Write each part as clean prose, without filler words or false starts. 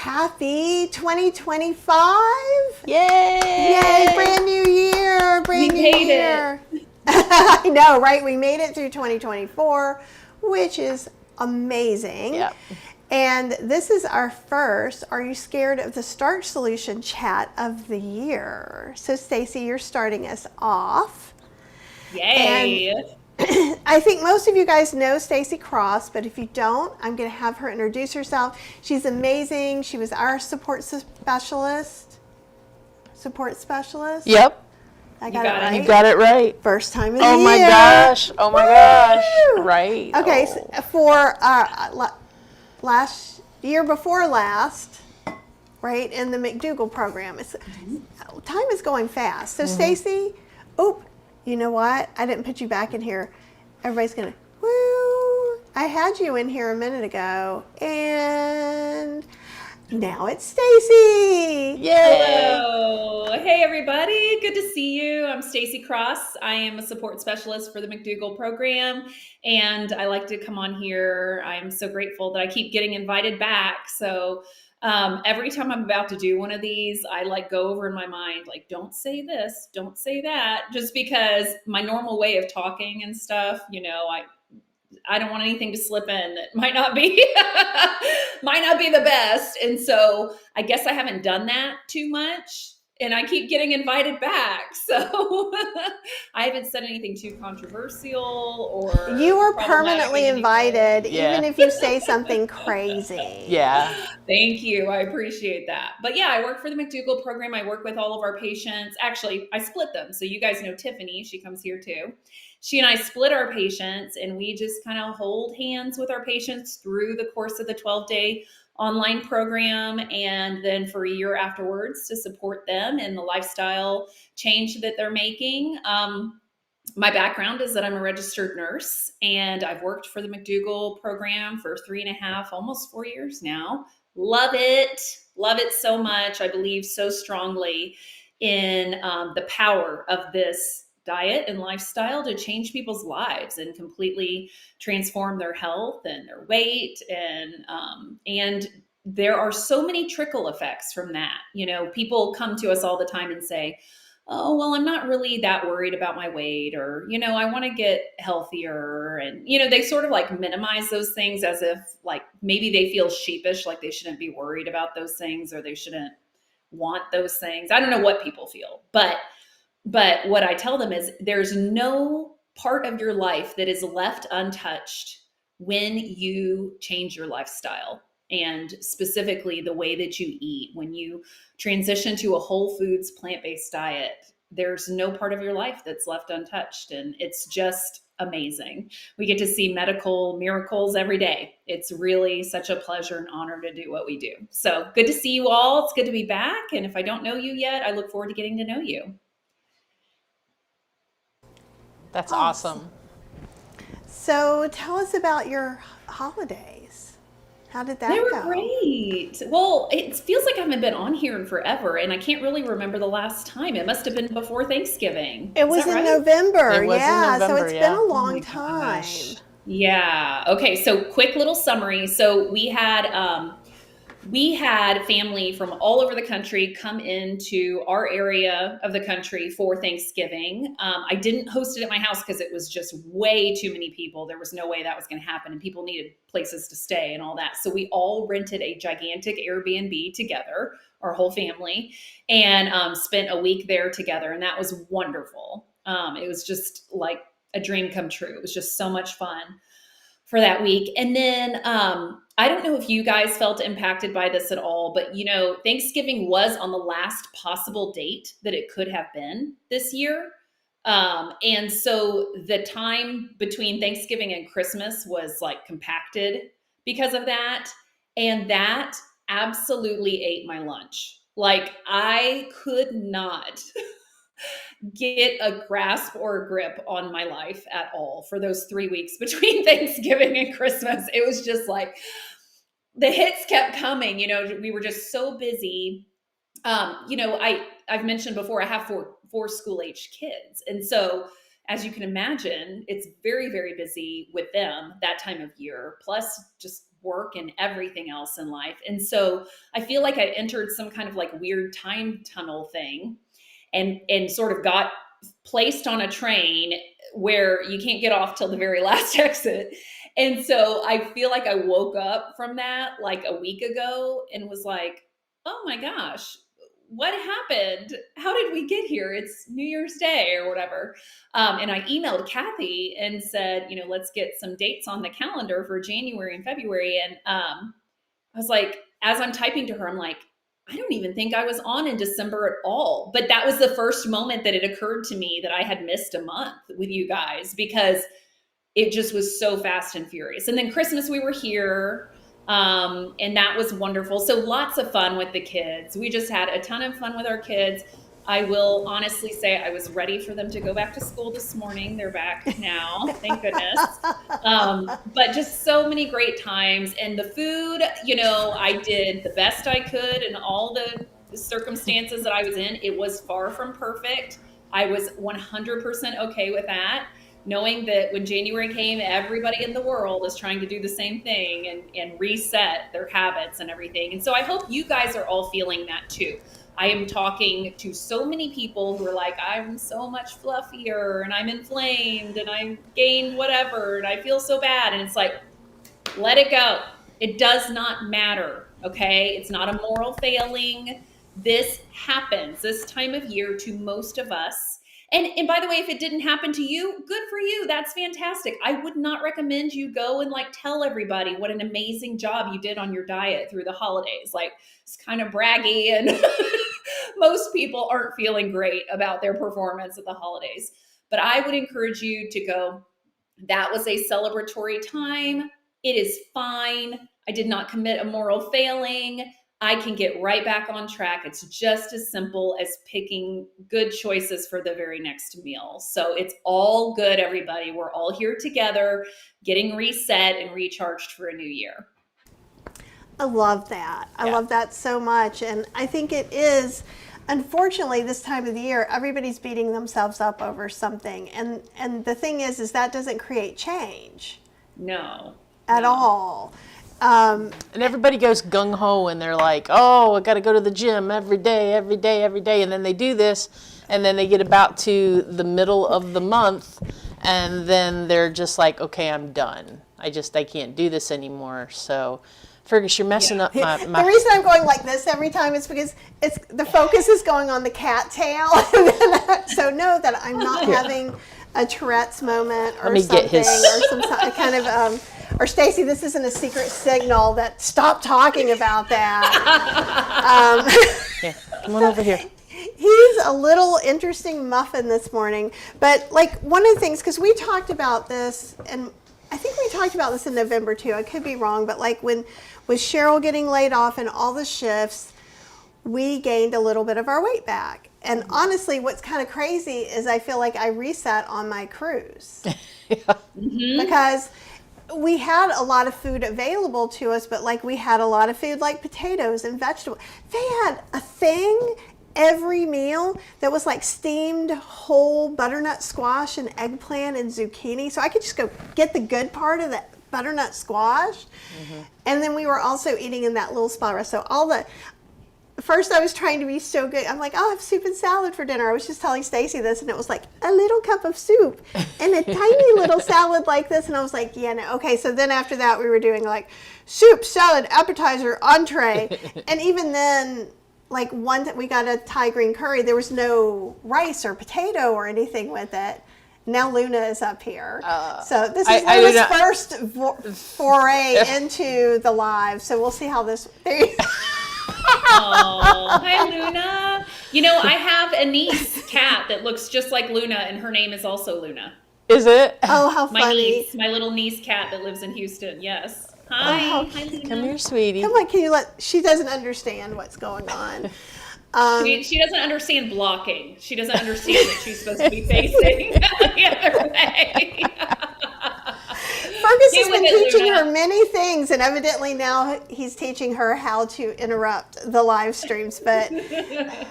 Happy 2025. Yay! Yay, brand new year, brand new made year. I know, right? We made it through 2024, which is amazing. Yep. And this is our first Are You Scared of the Starch Solution chat of the year. So Stacy, you're starting us off. Yay. And I think most of you guys know Stacy Cross, but if you don't, I'm going to have her introduce herself. She's amazing. She was our support specialist. Yep. I got it right. You got it right. First time of the Oh year. my gosh. Oh my gosh. Right. Okay, Oh. so for last year before last, right, in the McDougall program, time is going fast. So Stacy, you know what? I didn't put you back in here. Everybody's gonna, woo! I had you in here a minute ago, and now it's Stacy. Yay. Hello. Hey, everybody. Good to see you. I'm Stacy Cross. I am a support specialist for the McDougall Program, and I like to come on here. I'm so grateful that I keep getting invited back. So every time I'm about to do one of these, I go over in my mind, don't say this, don't say that, just because my normal way of talking and stuff, I don't want anything to slip in that might not be the best. And so I guess I haven't done that too much, and I keep getting invited back. So I haven't said anything too controversial or You are permanently invited, Yeah. even if you say something crazy. Yeah. Thank you. I appreciate that. But yeah, I work for the McDougall Program. I work with all of our patients. Actually, I split them. So you guys know Tiffany. She comes here too. She and I split our patients, and we just kind of hold hands with our patients through the course of the 12-day online program, and then for a year afterwards to support them in the lifestyle change that they're making. My background is that I'm a registered nurse, and I've worked for the McDougall Program for 3.5, almost 4 years now. Love it so much. I believe so strongly in the power of this diet and lifestyle to change people's lives and completely transform their health and their weight. And there are so many trickle effects from that. People come to us all the time and say, oh, well, I'm not really that worried about my weight, or, I want to get healthier. And, they sort of minimize those things as if maybe they feel sheepish, like they shouldn't be worried about those things, or they shouldn't want those things. I don't know what people feel, but what I tell them is there's no part of your life that is left untouched when you change your lifestyle, and specifically the way that you eat. When you transition to a whole foods, plant-based diet, there's no part of your life that's left untouched. And it's just amazing. We get to see medical miracles every day. It's really such a pleasure and honor to do what we do. So good to see you all. It's good to be back. And if I don't know you yet, I look forward to getting to know you. That's awesome. So tell us about your holidays. How did that They were go? great. Well, it feels like I haven't been on here in forever, and I can't really remember the last time. It must have been before Thanksgiving. It was Is that in right? November. It was in So November, it's yeah. been a Oh long my time. gosh. Yeah. Okay. So quick little summary. So we had family from all over the country come into our area of the country for Thanksgiving. I didn't host it at my house because it was just way too many people. There was no way that was going to happen, and people needed places to stay and all that. So we all rented a gigantic Airbnb together, our whole family, and spent a week there together. And that was wonderful. It was just like a dream come true. It was just so much fun for that week. And then I don't know if you guys felt impacted by this at all, but Thanksgiving was on the last possible date that it could have been this year. And so the time between Thanksgiving and Christmas was compacted because of that. And that absolutely ate my lunch. I could not get a grasp or a grip on my life at all for those 3 weeks between Thanksgiving and Christmas. It was just the hits kept coming. We were just so busy. I've mentioned before, I have four school-age kids. And so as you can imagine, it's very, very busy with them that time of year, plus just work and everything else in life. And so I feel like I entered some kind of like weird time tunnel thing and sort of got placed on a train where you can't get off till the very last exit. And so I feel like I woke up from that like a week ago and was like, oh my gosh, what happened? How did we get here? It's New Year's Day or whatever. And I emailed Kathy and said, let's get some dates on the calendar for January and February. And I was like, as I'm typing to her, I'm like, I don't even think I was on in December at all. But that was the first moment that it occurred to me that I had missed a month with you guys, because it just was so fast and furious. And then Christmas, we were here. And that was wonderful. So lots of fun with the kids. We just had a ton of fun with our kids. I will honestly say I was ready for them to go back to school this morning. They're back now, thank goodness. But just so many great times. And the food, I did the best I could in all the circumstances that I was in. It was far from perfect. I was 100% okay with that, knowing that when January came, everybody in the world is trying to do the same thing and reset their habits and everything. And so I hope you guys are all feeling that too. I am talking to so many people who are like, I'm so much fluffier and I'm inflamed and I gained whatever and I feel so bad. And it's like, let it go. It does not matter, okay? It's not a moral failing. This happens this time of year to most of us. And by the way, if it didn't happen to you, good for you. That's fantastic. I would not recommend you go and like tell everybody what an amazing job you did on your diet through the holidays. Like, it's kind of braggy and most people aren't feeling great about their performance at the holidays. But I would encourage you to go, that was a celebratory time. It is fine. I did not commit a moral failing. I can get right back on track. It's just as simple as picking good choices for the very next meal. So it's all good, everybody. We're all here together, getting reset and recharged for a new year. I love that. I love that so much. And I think it is, unfortunately, this time of the year, everybody's beating themselves up over something. And the thing is that doesn't create change. No. At all. And everybody goes gung-ho and they're like, oh, I got to go to the gym every day. And then they do this and then they get about to the middle of the month and then they're just like, okay, I'm done. I can't do this anymore. So Fergus, you're messing up my... The reason I'm going like this every time is because the focus is going on the cat tail. So know that I'm not having a Tourette's moment or Let me something get his... or some kind of... or Stacy, this isn't a secret signal that stop talking about that. Yeah, come on over here. He's a little interesting muffin this morning, but like one of the things, because we talked about this, and I think we talked about this in November too, I could be wrong, but like with Cheryl getting laid off and all the shifts, we gained a little bit of our weight back. And honestly, what's kind of crazy is I feel like I reset on my cruise. Because we had a lot of food available to us, but like we had a lot of food like potatoes and vegetables. They had a thing every meal that was like steamed whole butternut squash and eggplant and zucchini. So I could just go get the good part of that butternut squash. And then we were also eating in that little spa rest. So first I was trying to be so good. I'm like, I'll have soup and salad for dinner. I was just telling Stacy this, and it was like a little cup of soup and a tiny little salad like this. And I was like, yeah, no. Okay, so then after that, we were doing like soup, salad, appetizer, entree. And even then, like we got a Thai green curry. There was no rice or potato or anything with it. Now Luna is up here. So this is Luna's first foray into the live. So we'll see how this... Oh, hi Luna. I have a niece, Kat, that looks just like Luna, and her name is also Luna. Is it? Oh, how funny. My little niece, Kat, that lives in Houston. Yes. Hi. Hi, Luna. Come here, sweetie. Come on, she doesn't understand what's going on. She doesn't understand blocking. She doesn't understand that she's supposed to be facing the other way. Fergus Get has with been it, teaching Luna. her many things, and evidently now he's teaching her how to interrupt the live streams. But it's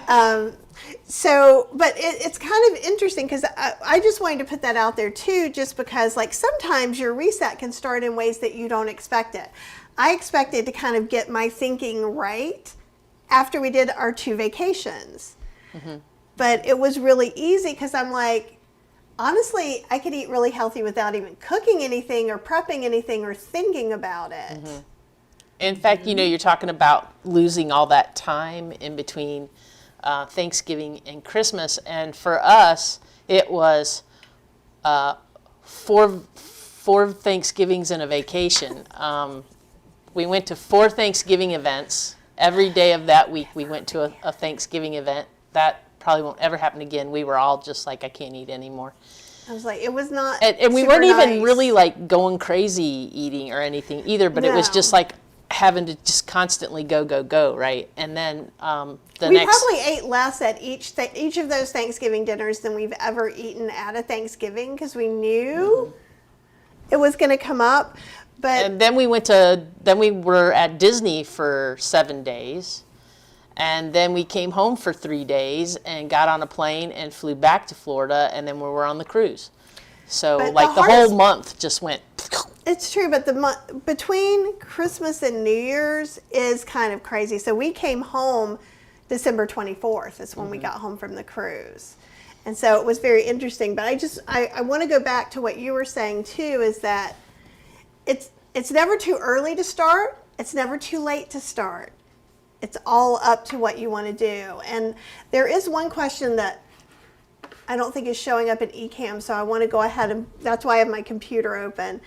kind of interesting because I just wanted to put that out there too, just because like sometimes your reset can start in ways that you don't expect it. I expected to kind of get my thinking right after we did our 2 vacations. But it was really easy because I'm like, honestly, I could eat really healthy without even cooking anything or prepping anything or thinking about it. In fact, you're talking about losing all that time in between Thanksgiving and Christmas. And for us, it was 4 Thanksgivings and a vacation. We went to 4 Thanksgiving events. Every day of that week, we went to a Thanksgiving event. That probably won't ever happen again. We were all just like, I can't eat anymore. I was like, it was not And we super weren't even nice. really like going crazy eating or anything either, but it was No. just like having to just constantly go, right? And then We probably ate less at each of those Thanksgiving dinners than we've ever eaten at a Thanksgiving because we knew it was going to come up. But And then we were at Disney for 7 days. And then we came home for 3 days and got on a plane and flew back to Florida, and then we were on the cruise. So But like the whole month just went. it's true, but the month between Christmas and New Year's is kind of crazy. So we came home December 24th is when we got home from the cruise. And so it was very interesting. But I want to go back to what you were saying too, is that it's never too early to start. It's never too late to start. It's all up to what you want to do. And there is one question that I don't think is showing up in eCam, so I want to go ahead and that's why I have my computer open.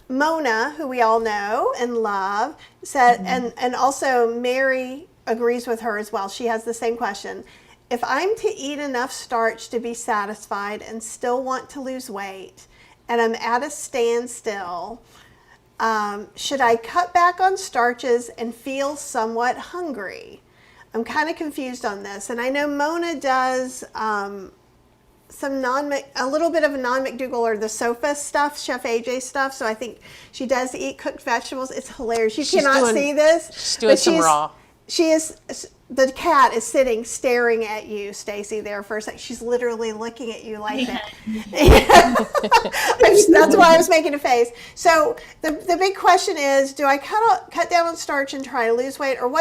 Mona, who we all know and love, said, and also Mary agrees with her as well. She has the same question. If I'm to eat enough starch to be satisfied and still want to lose weight, and I'm at a standstill, should I cut back on starches and feel somewhat hungry? I'm kind of confused on this. And I know Mona does a little bit of a non-McDougall or the sofa stuff, Chef AJ stuff. So I think she does eat cooked vegetables. It's hilarious. You cannot see this. She's doing some raw. The cat is sitting staring at you, Stacy, there for a second. She's literally looking at you like that. That's why I was making a face. So the big question is, do I cut down on starch and try to lose weight? Or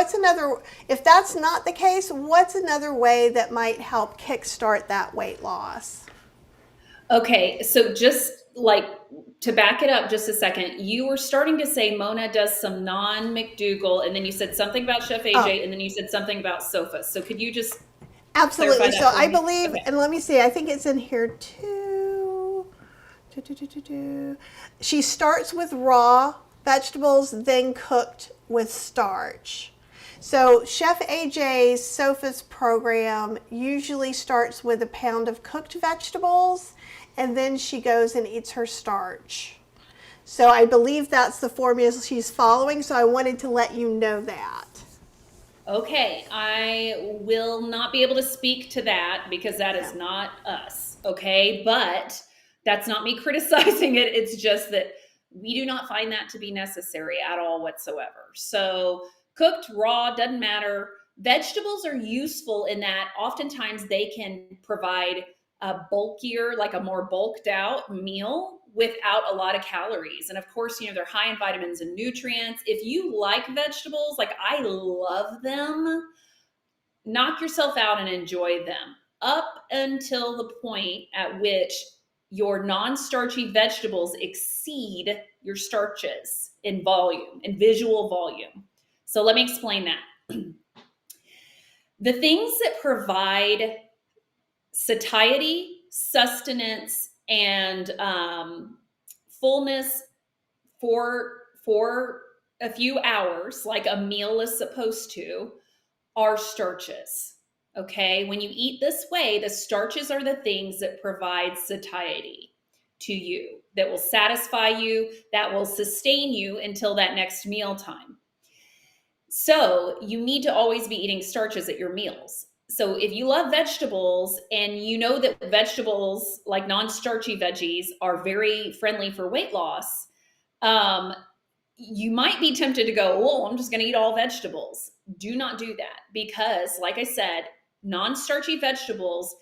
if that's not the case, what's another way that might help kickstart that weight loss? Okay, so just like to back it up just a second, you were starting to say Mona does some non-McDougall, and then you said something about Chef AJ, and then you said something about sofas. So could you just Absolutely. clarify So that for I me? believe, Okay. and let me see, I think it's in here too. She starts with raw vegetables, then cooked with starch. So Chef AJ's Sofas program usually starts with a pound of cooked vegetables, and then she goes and eats her starch. So I believe that's the formula she's following, so I wanted to let you know that. Okay, I will not be able to speak to that because that is not us, okay? But that's not me criticizing it. It's just that we do not find that to be necessary at all whatsoever. So cooked, raw, doesn't matter. Vegetables are useful in that oftentimes they can provide a bulkier, like a more bulked out meal without a lot of calories. And of course, they're high in vitamins and nutrients. If you like vegetables, like I love them, knock yourself out and enjoy them up until the point at which your non-starchy vegetables exceed your starches in volume, in visual volume. So let me explain that. The things that provide satiety, sustenance, and fullness for a few hours, like a meal is supposed to, are starches. Okay, when you eat this way, the starches are the things that provide satiety to you, that will satisfy you, that will sustain you until that next meal time. So you need to always be eating starches at your meals. So if you love vegetables and you know that vegetables like non-starchy veggies are very friendly for weight loss, you might be tempted to go, oh, I'm just going to eat all vegetables. Do not do that because, like I said, non-starchy vegetables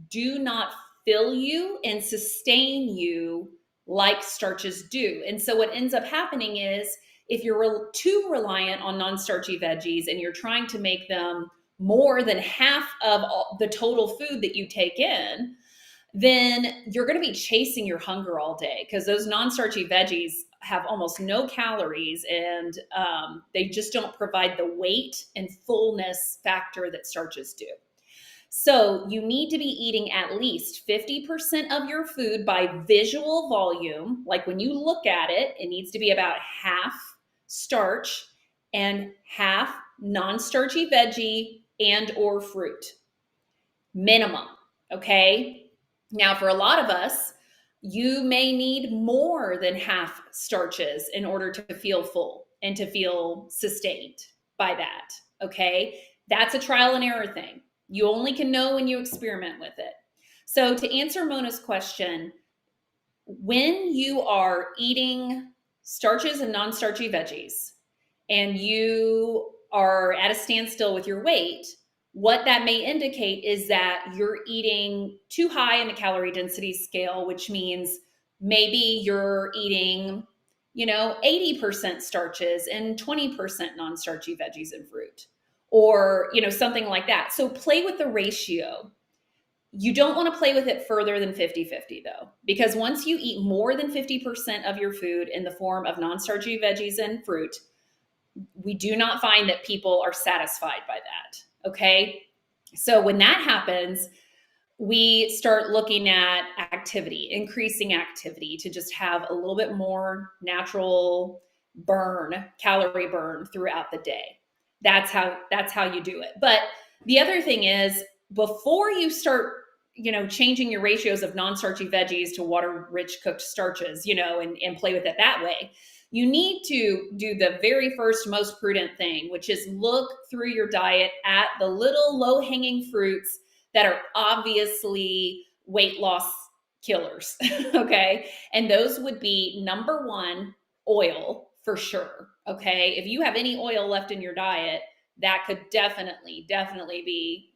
do not fill you and sustain you like starches do. And so what ends up happening is if you're too reliant on non-starchy veggies and you're trying to make them more than half of the total food that you take in, then you're going to be chasing your hunger all day because those non-starchy veggies have almost no calories and they just don't provide the weight and fullness factor that starches do. So you need to be eating at least 50% of your food by visual volume. Like when you look at it, it needs to be about half starch and half non-starchy veggie and or fruit. Minimum, okay? Now for a lot of us, you may need more than half starches in order to feel full and to feel sustained by that, okay? That's a trial and error thing. You only can know when you experiment with it. So to answer Mona's question, when you are eating starches and non-starchy veggies and you are at a standstill with your weight, what that may indicate is that you're eating too high in the calorie density scale, which means maybe you're eating, 80% starches and 20% non-starchy veggies and fruit, or, something like that. So play with the ratio. You don't want to play with it further than 50-50 though, because once you eat more than 50% of your food in the form of non-starchy veggies and fruit, we do not find that people are satisfied by that, okay? So when that happens, we start looking at activity, increasing activity to just have a little bit more natural calorie burn throughout the day. That's how you do it. But the other thing is, before you start, changing your ratios of non-starchy veggies to water-rich cooked starches, and play with it that way, you need to do the very first most prudent thing, which is look through your diet at the little low-hanging fruits that are obviously weight loss killers, okay? And those would be, number one, oil, for sure, okay? If you have any oil left in your diet, that could definitely be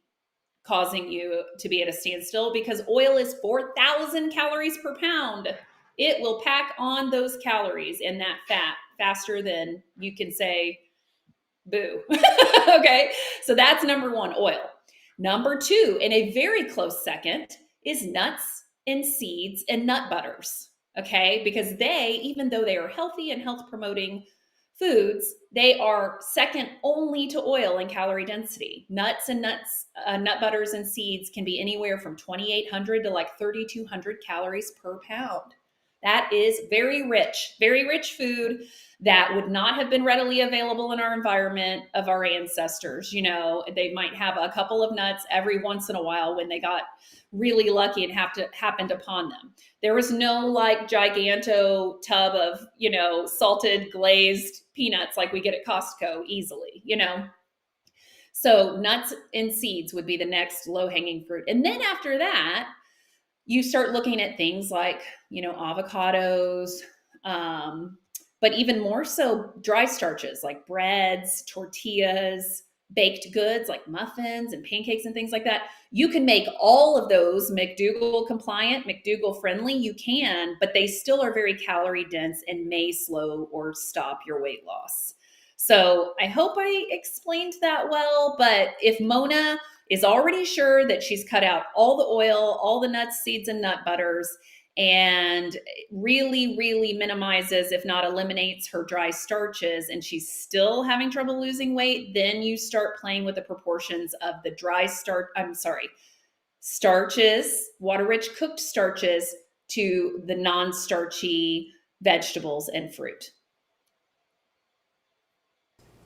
causing you to be at a standstill, because oil is 4,000 calories per pound. It will pack on those calories and that fat faster than you can say boo. Okay, so that's number one, oil. Number two, in a very close second, is nuts and seeds and nut butters. Okay, because they, even though they are healthy and health promoting foods, they are second only to oil in calorie density. Nut butters and seeds can be anywhere from 2,800 to like 3,200 calories per pound. That is very rich food that would not have been readily available in our environment of our ancestors. They might have a couple of nuts every once in a while when they got really lucky and happened upon them. There was no like giganto tub of, salted glazed peanuts like we get at Costco easily, So nuts and seeds would be the next low-hanging fruit. And then after that, you start looking at things like, avocados, but even more so dry starches like breads, tortillas, baked goods like muffins and pancakes and things like that. You can make all of those McDougall compliant, McDougall friendly. You can, but they still are very calorie dense and may slow or stop your weight loss. So I hope I explained that well, but if Mona is already sure that she's cut out all the oil, all the nuts, seeds, and nut butters, and really, really minimizes, if not eliminates, her dry starches, and she's still having trouble losing weight, then you start playing with the proportions of the starches, water-rich cooked starches, to the non-starchy vegetables and fruit.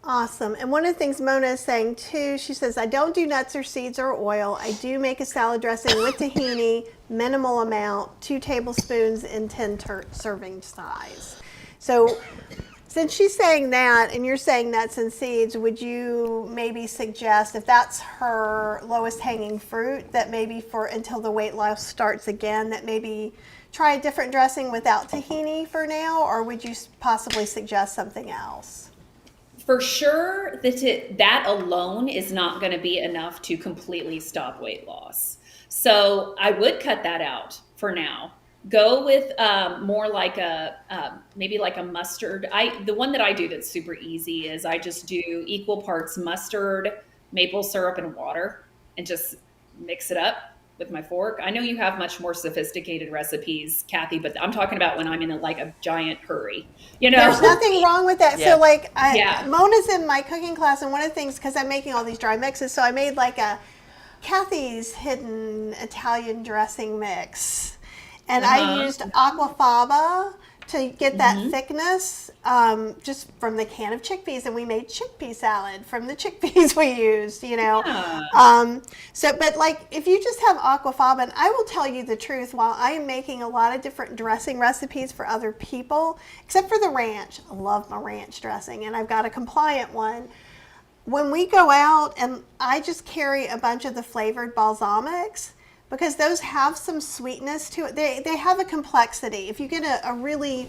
Awesome. And one of the things Mona is saying too, she says, I don't do nuts or seeds or oil. I do make a salad dressing with tahini, minimal amount, 2 tablespoons in 10 serving size. So Since she's saying that and you're saying nuts and seeds, would you maybe suggest, if that's her lowest hanging fruit, that maybe for until the weight loss starts again, that maybe try a different dressing without tahini for now, or would you possibly suggest something else? For sure, that alone is not going to be enough to completely stop weight loss. So I would cut that out for now. Go with more like maybe like a mustard. The one that I do that's super easy is I just do equal parts mustard, maple syrup, and water, and just mix it up with my fork. I know you have much more sophisticated recipes, Kathy, but I'm talking about when I'm in a giant hurry. There's nothing wrong with that. Yeah. So Mona's in my cooking class, and one of the things, because I'm making all these dry mixes, so I made like a Kathy's hidden Italian dressing mix. And I used aquafaba to get that thickness just from the can of chickpeas, and we made chickpea salad from the chickpeas we used, Yeah. But like if you just have aquafaba, and I will tell you the truth, while I am making a lot of different dressing recipes for other people, except for the ranch, I love my ranch dressing, and I've got a compliant one. When we go out, and I just carry a bunch of the flavored balsamics, because those have some sweetness to it. They have a complexity. If you get a really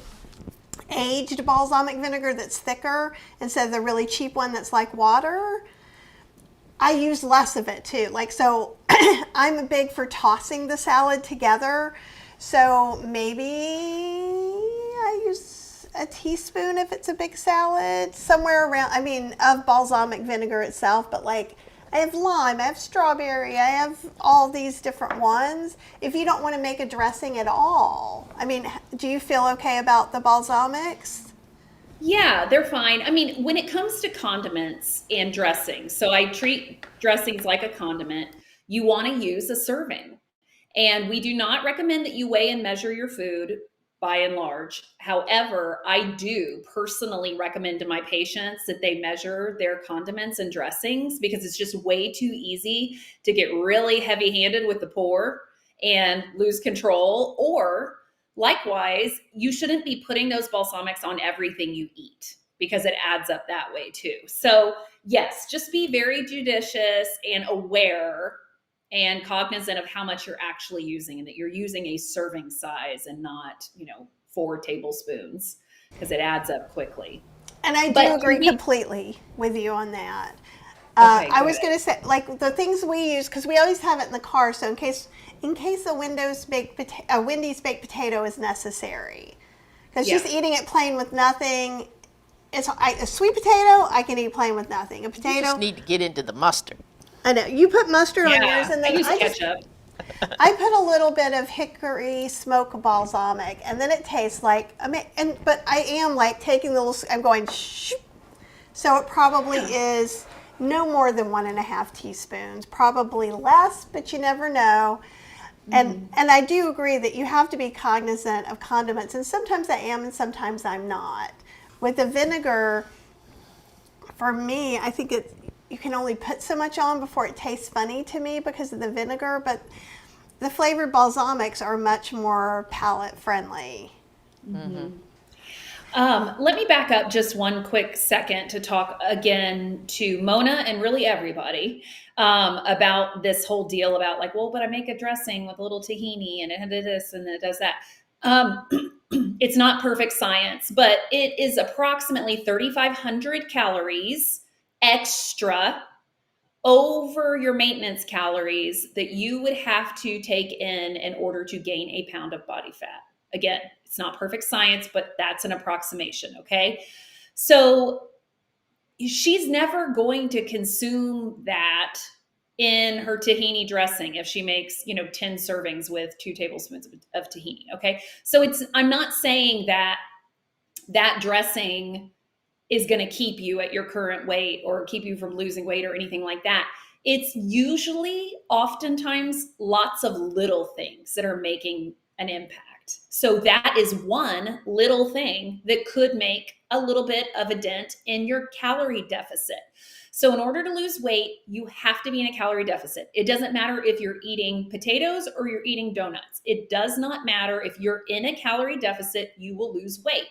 aged balsamic vinegar that's thicker instead of the really cheap one that's like water, I use less of it too. So I'm big for tossing the salad together. So maybe I use a teaspoon if it's a big salad, somewhere around, of balsamic vinegar itself, but I have lime, I have strawberry, I have all these different ones. If you don't want to make a dressing at all, do you feel okay about the balsamics? Yeah, they're fine. When it comes to condiments and dressings, so I treat dressings like a condiment, you want to use a serving. And we do not recommend that you weigh and measure your food by and large. However, I do personally recommend to my patients that they measure their condiments and dressings, because it's just way too easy to get really heavy-handed with the pour and lose control. Or likewise, you shouldn't be putting those balsamics on everything you eat, because it adds up that way too. So yes, just be very judicious and aware and cognizant of how much you're actually using, and that you're using a serving size and not, 4 tablespoons, because it adds up quickly. And I do agree completely with you on that. Okay, I was going to say, the things we use, because we always have it in the car, so in case a Wendy's baked potato is necessary. Because just eating it plain with nothing, a sweet potato, I can eat plain with nothing. A potato, You just need to get into the mustard. I know. You put mustard on yours, and then I use ketchup. I put a little bit of hickory smoked balsamic, and then it tastes but I am taking the little, I'm going shoop. So it probably is no more than 1.5 teaspoons, probably less, but you never know. And I do agree that you have to be cognizant of condiments, and sometimes I am and sometimes I'm not. With the vinegar, for me, I think you can only put so much on before it tastes funny to me because of the vinegar, but the flavored balsamics are much more palate friendly. Let me back up just one quick second to talk again to Mona and really everybody about this whole deal about but I make a dressing with a little tahini and it does this and it does that. It's not perfect science, but it is approximately 3,500 calories extra over your maintenance calories that you would have to take in order to gain a pound of body fat. Again, it's not perfect science, but that's an approximation, okay? So she's never going to consume that in her tahini dressing if she makes 10 servings with 2 tablespoons of tahini, okay? So I'm not saying that dressing is going to keep you at your current weight or keep you from losing weight or anything like that. It's usually oftentimes lots of little things that are making an impact. So that is one little thing that could make a little bit of a dent in your calorie deficit. So in order to lose weight, you have to be in a calorie deficit. It doesn't matter if you're eating potatoes or you're eating donuts. It does not matter. If you're in a calorie deficit, you will lose weight.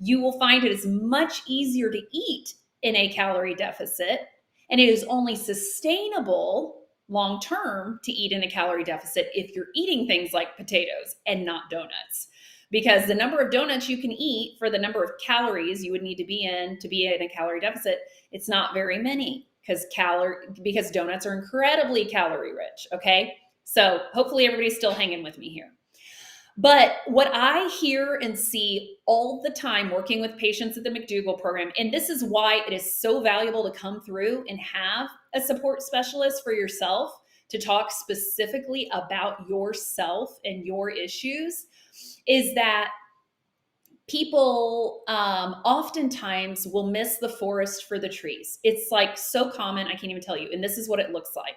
you will find it is much easier to eat in a calorie deficit, and it is only sustainable long term to eat in a calorie deficit if you're eating things like potatoes and not donuts. Because the number of donuts you can eat for the number of calories you would need to be in a calorie deficit, it's not very many, because donuts are incredibly calorie rich, okay? So hopefully everybody's still hanging with me here. But what I hear and see all the time working with patients at the McDougall program, and this is why it is so valuable to come through and have a support specialist for yourself to talk specifically about yourself and your issues, is that people oftentimes will miss the forest for the trees. It's like so common, I can't even tell you. And this is what it looks like.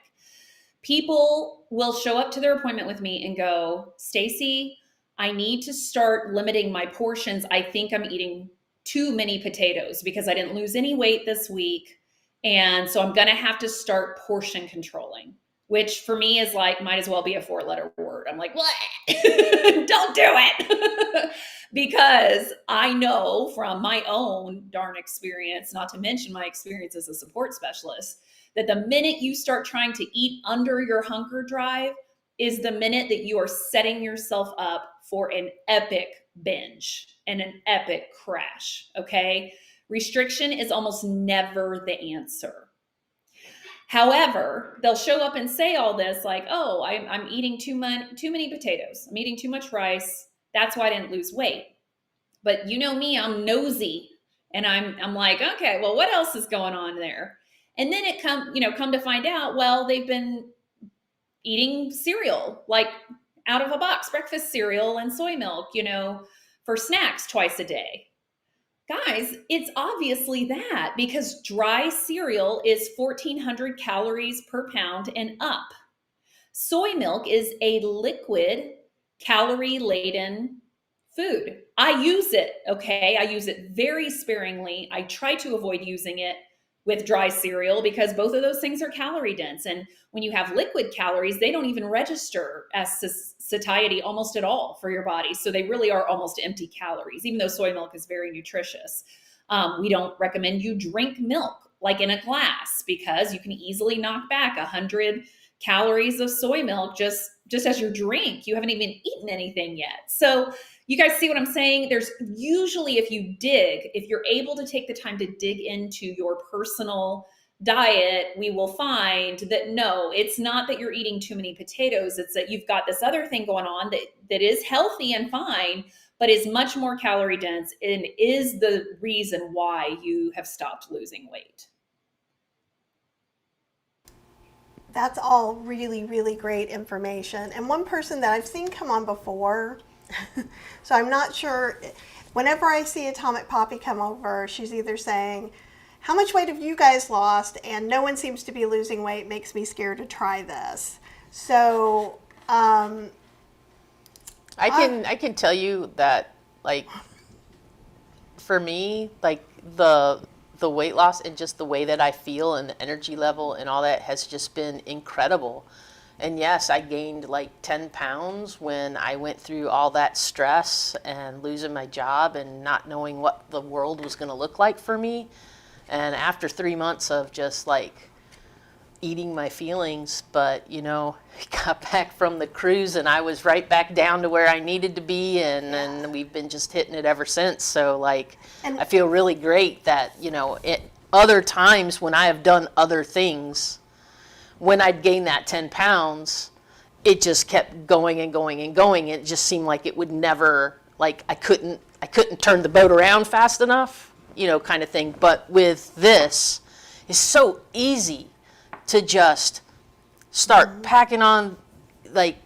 People will show up to their appointment with me and go, Stacy, I need to start limiting my portions. I think I'm eating too many potatoes because I didn't lose any weight this week. And so I'm going to have to start portion controlling, which for me is like, might as well be a 4-letter word. I'm like, what? Don't do it. Because I know from my own darn experience, not to mention my experience as a support specialist, that the minute you start trying to eat under your hunger drive is the minute that you are setting yourself up for an epic binge and an epic crash, okay? Restriction is almost never the answer. However, they'll show up and say all this like, oh, I'm eating too many potatoes. I'm eating too much rice. That's why I didn't lose weight. But you know me, I'm nosy. And I'm like, okay, well, what else is going on there? And then it come to find out, well, they've been eating cereal, like out of a box, breakfast cereal and soy milk, for snacks twice a day. Guys, it's obviously that, because dry cereal is 1,400 calories per pound and up. Soy milk is a liquid, calorie-laden food. I use it, okay? I use it very sparingly. I try to avoid using it with dry cereal because both of those things are calorie dense. And when you have liquid calories, they don't even register as satiety almost at all for your body. So they really are almost empty calories, even though soy milk is very nutritious. We don't recommend you drink milk like in a glass because you can easily knock back 100 calories of soy milk just as your drink. You haven't even eaten anything yet. So you guys see what I'm saying? There's usually, if you're able to take the time to dig into your personal diet, we will find that no, it's not that you're eating too many potatoes. It's that you've got this other thing going on that is healthy and fine, but is much more calorie dense and is the reason why you have stopped losing weight. That's all really, really great information. And one person that I've seen come on before, so I'm not sure, whenever I see Atomic Poppy come over, she's either saying, how much weight have you guys lost? And no one seems to be losing weight, makes me scared to try this. So I can tell you that, like, for me, like the weight loss and just the way that I feel and the energy level and all that has just been incredible. And yes, I gained like 10 pounds when I went through all that stress and losing my job and not knowing what the world was going to look like for me. And after 3 months of just like eating my feelings, but got back from the cruise and I was right back down to where I needed to be, and we've been just hitting it ever since. So like, I feel really great that, other times when I have done other things, when I'd gained that 10 pounds, it just kept going and going and going. It just seemed like it would never, like I couldn't turn the boat around fast enough, kind of thing. But with this, it's so easy to just start packing on like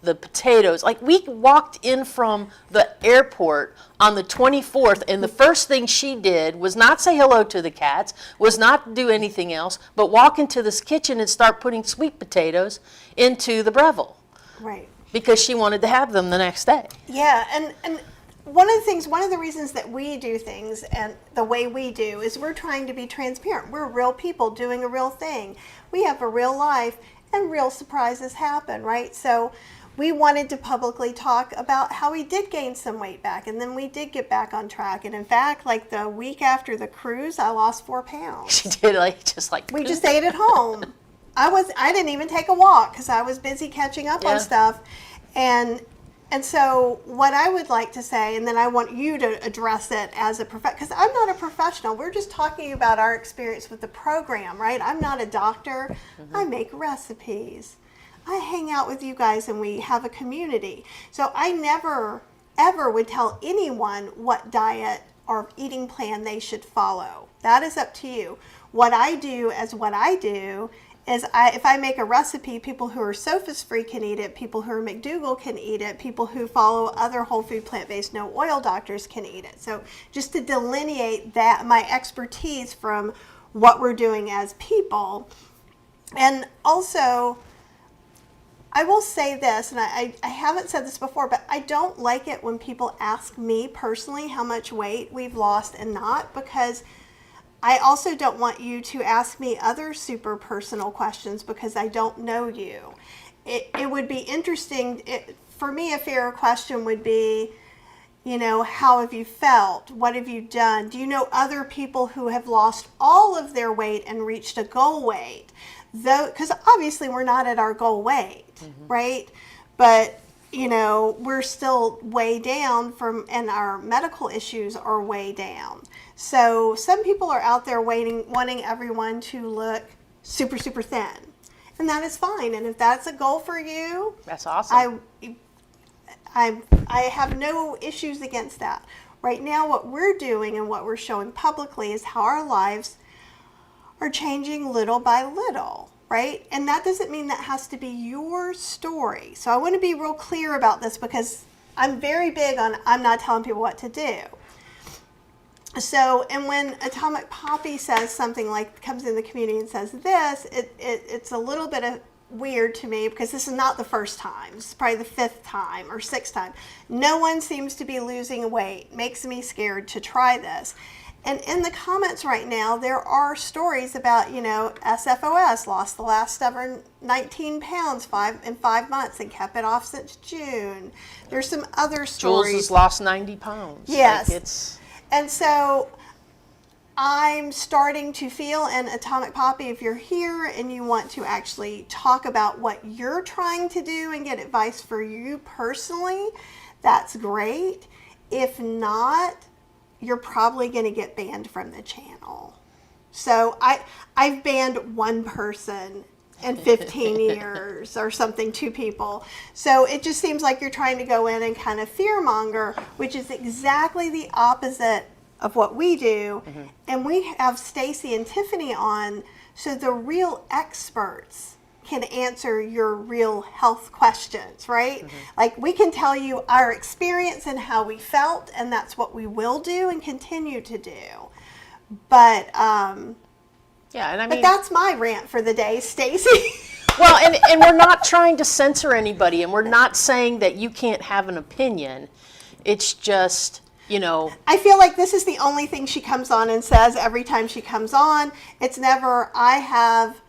the potatoes. Like we walked in from the airport on the 24th and the first thing she did was not say hello to the cats, was not do anything else, but walk into this kitchen and start putting sweet potatoes into the Breville. Right. Because she wanted to have them the next day. Yeah, and one of the reasons that we do things and the way we do is we're trying to be transparent. We're real people doing a real thing. We have a real life and real surprises happen, right? So we wanted to publicly talk about how we did gain some weight back, and then we did get back on track. And in fact, like the week after the cruise, I lost 4 pounds. She did just like We just ate at home. I didn't even take a walk because I was busy catching up on stuff. And so what I would like to say, and then I want you to address it as a because I'm not a professional. We're just talking about our experience with the program, right? I'm not a doctor. I make recipes. I hang out with you guys and we have a community. So I never, ever would tell anyone what diet or eating plan they should follow. That is up to you. What I do is if I make a recipe, people who are SOFAS-free can eat it, people who are McDougall can eat it, people who follow other whole food, plant-based, no oil doctors can eat it. So just to delineate that, my expertise from what we're doing as people. And also, I will say this, and I haven't said this before, but I don't like it when people ask me personally how much weight we've lost and not, because I also don't want you to ask me other super personal questions because I don't know you. It would be interesting, for me, a fair question would be, how have you felt? What have you done? Do you know other people who have lost all of their weight and reached a goal weight? Because obviously we're not at our goal weight, right? But we're still way down and our medical issues are way down. So some people are out there wanting everyone to look super, super thin. And that is fine. And if that's a goal for you, that's awesome. I have no issues against that. Right now, what we're doing and what we're showing publicly is how our lives are changing little by little. Right? And that doesn't mean that has to be your story. So I want to be real clear about this because I'm very big on I'm not telling people what to do. So, and when Atomic Poppy says something like, comes in the community and says this, it's a little bit weird to me because this is not the first time. This is probably the 5th time or 6th time. No one seems to be losing weight. Makes me scared to try this. And in the comments right now, there are stories about, SFOS lost the last stubborn 19 pounds in 5 months and kept it off since June. There's some other stories. Jules has lost 90 pounds. Yes. And so I'm starting to feel, and Atomic Poppy, if you're here and you want to actually talk about what you're trying to do and get advice for you personally, that's great. If not, you're probably going to get banned from the channel. So I've banned one person in 15 years or something, 2 people. So it just seems like you're trying to go in and kind of fearmonger, which is exactly the opposite of what we do. And we have Stacy and Tiffany on, so the real experts can answer your real health questions, right? Like we can tell you our experience and how we felt, and that's what we will do and continue to do. But but that's my rant for the day, Stacy. Well, and we're not trying to censor anybody, and we're not saying that you can't have an opinion. It's just, I feel like this is the only thing she comes on and says every time she comes on. It's never, I have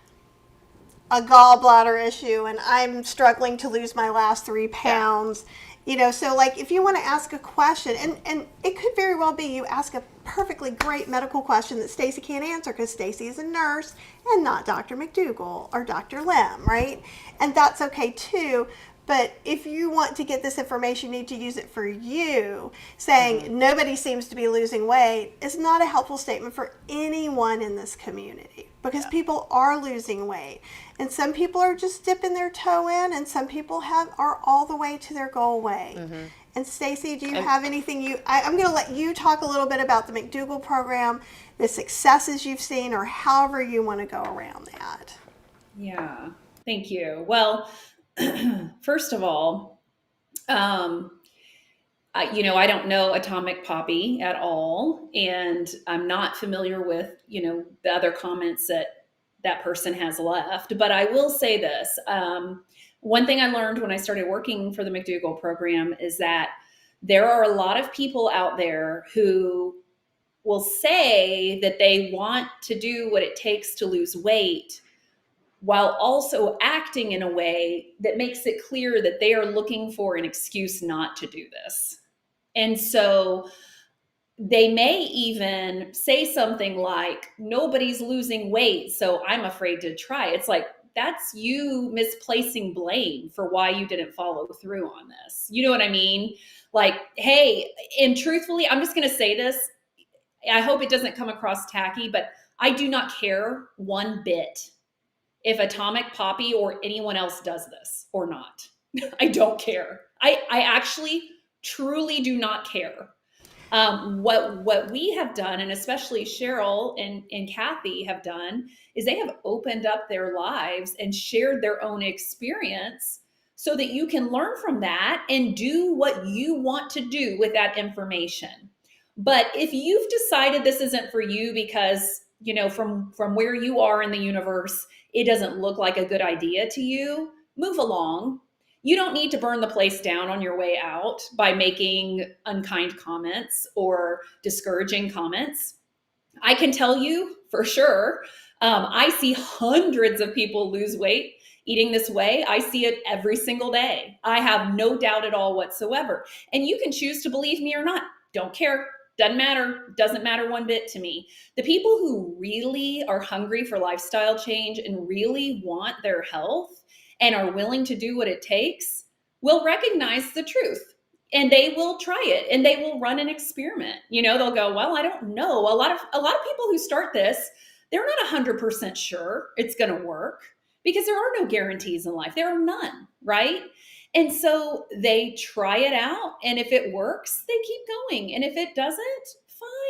a gallbladder issue and I'm struggling to lose my last 3 pounds. So like if you want to ask a question, and it could very well be you ask a perfectly great medical question that Stacy can't answer because Stacy is a nurse and not Dr. McDougall or Dr. Lim, right? And that's okay too. But if you want to get this information, you need to use it for you. Saying nobody seems to be losing weight is not a helpful statement for anyone in this community because people are losing weight. And some people are just dipping their toe in, and some people are all the way to their goal weight. And Stacy, do you have anything I'm going to let you talk a little bit about the McDougall program, the successes you've seen, or however you want to go around that. Yeah, thank you. Well, first of all, I don't know Atomic Poppy at all, and I'm not familiar with, the other comments that person has left. But I will say this. One thing I learned when I started working for the McDougall program is that there are a lot of people out there who will say that they want to do what it takes to lose weight, while also acting in a way that makes it clear that they are looking for an excuse not to do this. And so they may even say something like, nobody's losing weight, so I'm afraid to try. It's like, that's you misplacing blame for why you didn't follow through on this. You know what I mean? Like, hey, and truthfully, I'm just going to say this. I hope it doesn't come across tacky, but I do not care one bit if Atomic Poppy or anyone else does this or not. I don't care. I actually truly do not care. What we have done, and especially Cheryl and Kathy have done, is they have opened up their lives and shared their own experience so that you can learn from that and do what you want to do with that information. But if you've decided this isn't for you because, you know, from where you are in the universe, it doesn't look like a good idea to you, move along. You don't need to burn the place down on your way out by making unkind comments or discouraging comments. I can tell you for sure, I see hundreds of people lose weight eating this way. I see it every single day. I have no doubt at all whatsoever. And you can choose to believe me or not. Don't care. Doesn't matter. Doesn't matter one bit to me. The people who really are hungry for lifestyle change and really want their health and are willing to do what it takes will recognize the truth, and they will try it, and they will run an experiment. You know, they'll go, well, I don't know. A lot of people who start this, they're not 100% sure it's going to work because there are no guarantees in life. There are none, right? And so they try it out, and if it works, they keep going. And if it doesn't,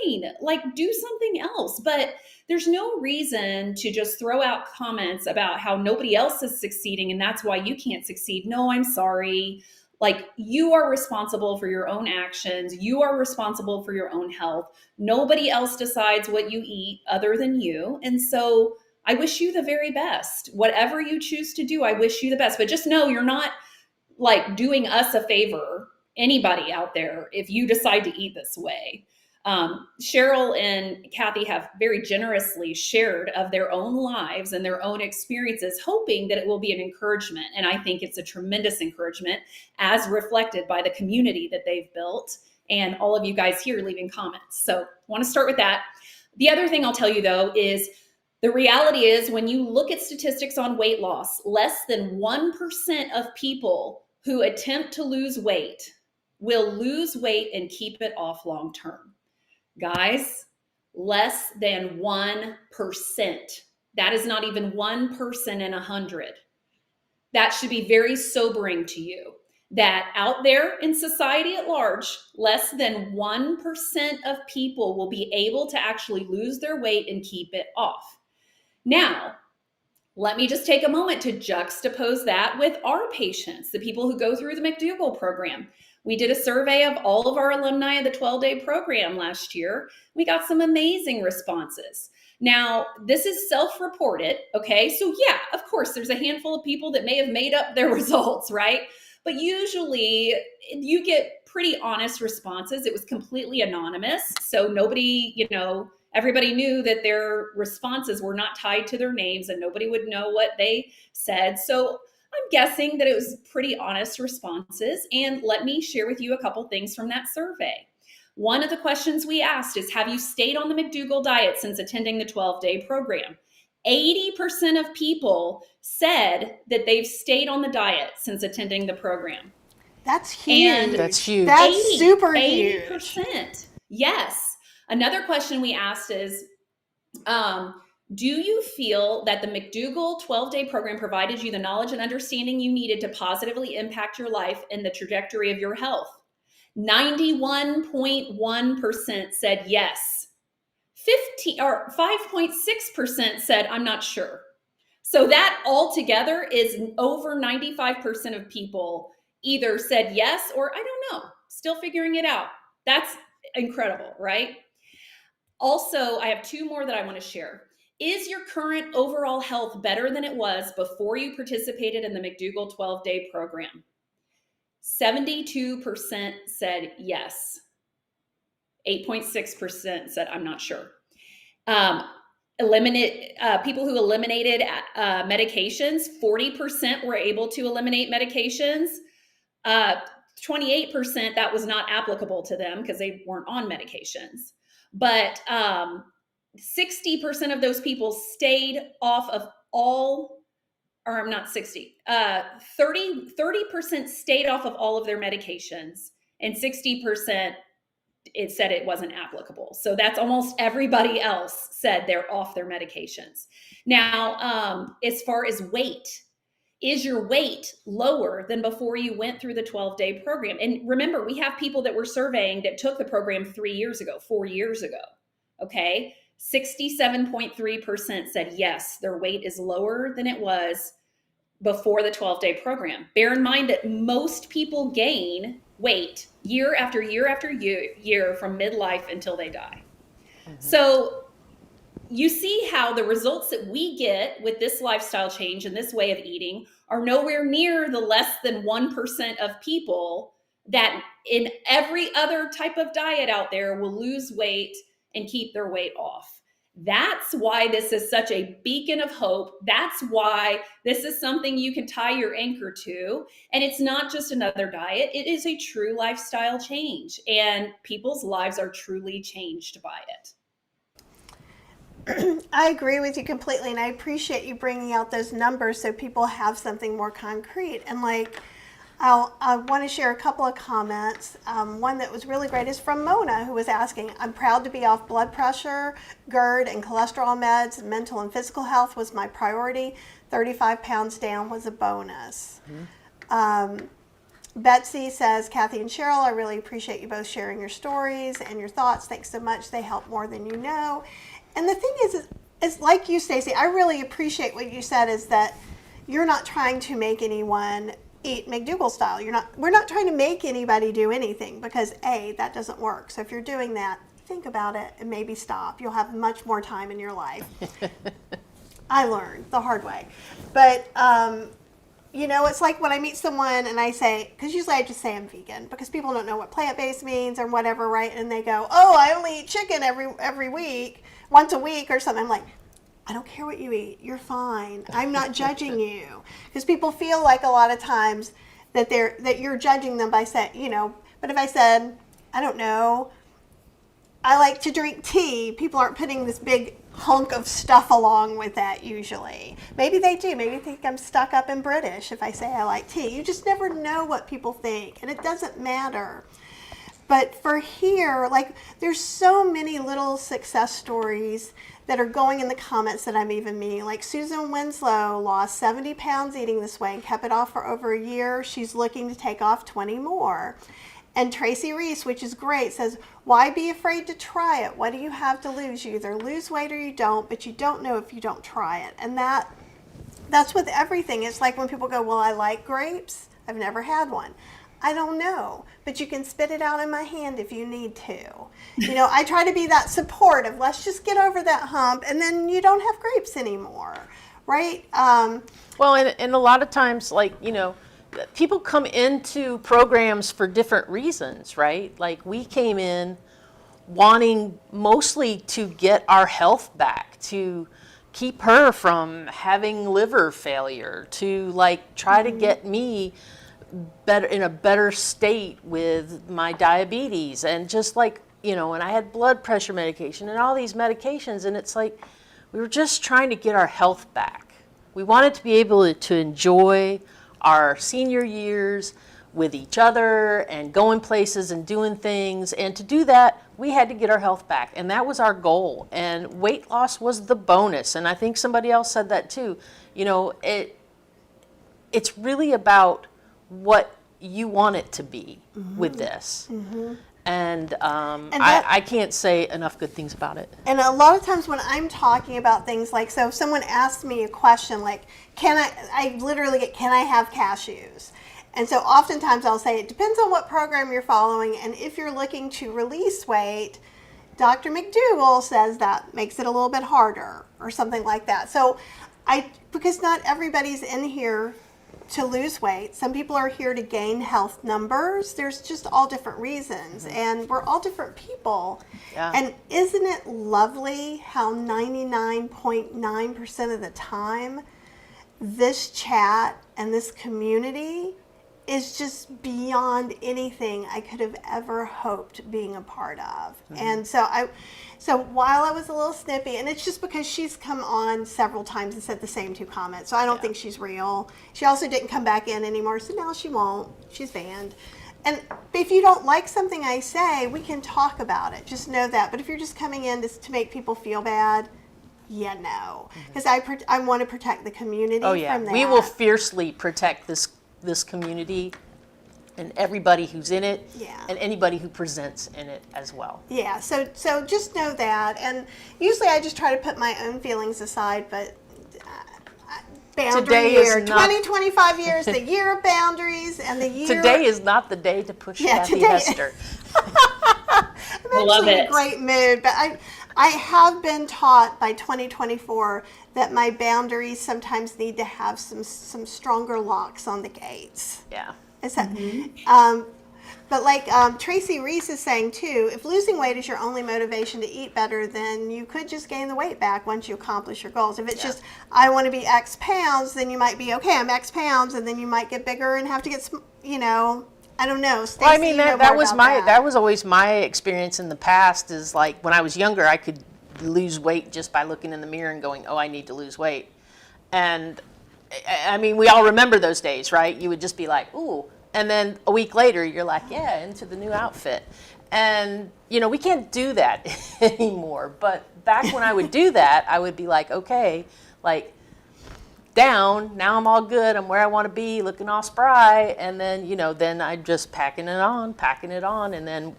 fine, like do something else. But there's no reason to just throw out comments about how nobody else is succeeding and that's why you can't succeed. No, I'm sorry. Like, you are responsible for your own actions. You are responsible for your own health. Nobody else decides what you eat other than you. And so I wish you the very best. Whatever you choose to do, I wish you the best. But just know you're not like doing us a favor, anybody out there, if you decide to eat this way. Cheryl and Kathy have very generously shared of their own lives and their own experiences, hoping that it will be an encouragement. And I think it's a tremendous encouragement, as reflected by the community that they've built and all of you guys here leaving comments. So I want to start with that. The other thing I'll tell you, though, is the reality is when you look at statistics on weight loss, less than 1% of people who attempt to lose weight will lose weight and keep it off long term. Guys, less than 1%. That is not even 1 person in 100. That should be very sobering to you, that out there in society at large, less than 1% of people will be able to actually lose their weight and keep it off. Now, let me just take a moment to juxtapose that with our patients, the people who go through the McDougall program. We did a survey of all of our alumni of the 12-day program last year. We got some amazing responses. Now, this is self-reported, okay? So yeah, of course, there's a handful of people that may have made up their results, right? But usually you get pretty honest responses. It was completely anonymous. So nobody, everybody knew that their responses were not tied to their names and nobody would know what they said. So I'm guessing that it was pretty honest responses. And let me share with you a couple things from that survey. One of the questions we asked is, have you stayed on the McDougall diet since attending the 12-day program? 80% of people said that they've stayed on the diet since attending the program. That's huge. And that's huge. That's super huge. 80%. Yes. Another question we asked is, do you feel that the McDougall 12-day program provided you the knowledge and understanding you needed to positively impact your life and the trajectory of your health? 91.1% said yes. 5.6% said, I'm not sure. So that altogether is over 95% of people either said yes or I don't know, still figuring it out. That's incredible, right? Also, I have two more that I want to share. Is your current overall health better than it was before you participated in the McDougall 12-day program? 72% said yes. 8.6% said, I'm not sure. people who eliminated medications, 40% were able to eliminate medications. 28% that was not applicable to them because they weren't on medications. But 60% of those people stayed off of all, or not 60, 30% stayed off of all of their medications, and 60% it said it wasn't applicable. So that's almost everybody else said they're off their medications. Now, as far as weight, is your weight lower than before you went through the 12-day program? And remember, we have people that we're surveying that took the program 3 years ago, 4 years ago. Okay. 67.3% said yes, their weight is lower than it was before the 12-day program. Bear in mind that most people gain weight year after year after year from midlife until they die. Mm-hmm. So you see how the results that we get with this lifestyle change and this way of eating are nowhere near the less than 1% of people that in every other type of diet out there will lose weight and keep their weight off. That's why this is such a beacon of hope. That's why this is something you can tie your anchor to. And it's not just another diet. It is a true lifestyle change. And people's lives are truly changed by it. I agree with you completely, and I appreciate you bringing out those numbers so people have something more concrete. And like, I want to share a couple of comments. One that was really great is from Mona, who was asking, I'm proud to be off blood pressure, GERD, and cholesterol meds. Mental and physical health was my priority. 35 pounds down was a bonus. Mm-hmm. Betsy says, Kathy and Cheryl, I really appreciate you both sharing your stories and your thoughts. Thanks so much. They help more than you know. And the thing is like you, Stacy, I really appreciate what you said, is that you're not trying to make anyone eat McDougall style. We're not trying to make anybody do anything, because A, that doesn't work. So if you're doing that, think about it and maybe stop. You'll have much more time in your life. I learned the hard way. But, it's like when I meet someone and I say, because usually I just say I'm vegan because people don't know what plant-based means or whatever, right? And they go, oh, I only eat chicken every week, once a week or something. I'm like, I don't care what you eat. You're fine. I'm not judging you. Because people feel like a lot of times that you're judging them by saying, but if I said, I don't know, I like to drink tea, people aren't putting this big hunk of stuff along with that usually. Maybe they do. Maybe they think I'm stuck up and British if I say I like tea. You just never know what people think, and it doesn't matter. But for here, like, there's so many little success stories that are going in the comments that I'm even meeting. Like Susan Winslow lost 70 pounds eating this way and kept it off for over a year. She's looking to take off 20 more. And Tracy Reese, which is great, says, why be afraid to try it? What do you have to lose? You either lose weight or you don't, but you don't know if you don't try it. And that's with everything. It's like when people go, well, I like grapes. I've never had one. I don't know, but you can spit it out in my hand if you need to. I try to be that supportive. Let's just get over that hump, and then you don't have grapes anymore, right? Well, and a lot of times, people come into programs for different reasons, right? Like, we came in wanting mostly to get our health back, to keep her from having liver failure, to try to get me better, in a better state with my diabetes, and just and I had blood pressure medication and all these medications, and it's like we were just trying to get our health back. We wanted to be able to enjoy our senior years with each other and going places and doing things, and to do that we had to get our health back, and that was our goal, and weight loss was the bonus. And I think somebody else said that too. It's really about what you want it to be. Mm-hmm. with this. Mm-hmm. And I can't say enough good things about it. And a lot of times when I'm talking about things so if someone asks me a question like, can I have cashews? And so oftentimes I'll say, it depends on what program you're following, and if you're looking to release weight, Dr. McDougall says that makes it a little bit harder or something like that. So because not everybody's in here to lose weight. Some people are here to gain health numbers. There's just all different reasons, and we're all different people. Yeah. And isn't it lovely how 99.9% of the time this chat and this community is just beyond anything I could have ever hoped being a part of. And so while I was a little snippy, and it's just because she's come on several times and said the same 2 comments, so I don't think she's real. She also didn't come back in anymore, so now she won't. She's banned. And if you don't like something I say, we can talk about it. Just know that. But if you're just coming in to make people feel bad, no. Because I want to protect the community from that. We will fiercely protect this community and everybody who's in it, and anybody who presents in it as well. Yeah, so just know that. And usually I just try to put my own feelings aside, but boundary Today year, is not- 25 years, the year of boundaries, and the year... Today is not the day to push Kathy today- Hester. I'm Love actually in it. a great mood, but I have been taught by 2024 that my boundaries sometimes need to have some stronger locks on the gates. Yeah. Is that, but like Tracy Reese is saying too, if losing weight is your only motivation to eat better, then you could just gain the weight back once you accomplish your goals. If it's just, I want to be X pounds, then you might be, okay, I'm X pounds, and then you might get bigger and have to get, I don't know. Stacey, Well, I mean, that was that. that was always my experience in the past, is like when I was younger, I could lose weight just by looking in the mirror and going, oh, I need to lose weight. And I mean, we all remember those days, right? You would just be like, ooh. And then a week later, you're like, yeah, into the new outfit. And, we can't do that anymore. But back when I would do that, I would be like, okay, like down, now I'm all good. I'm where I want to be, looking all spry. And then, then I'm just packing it on. And then,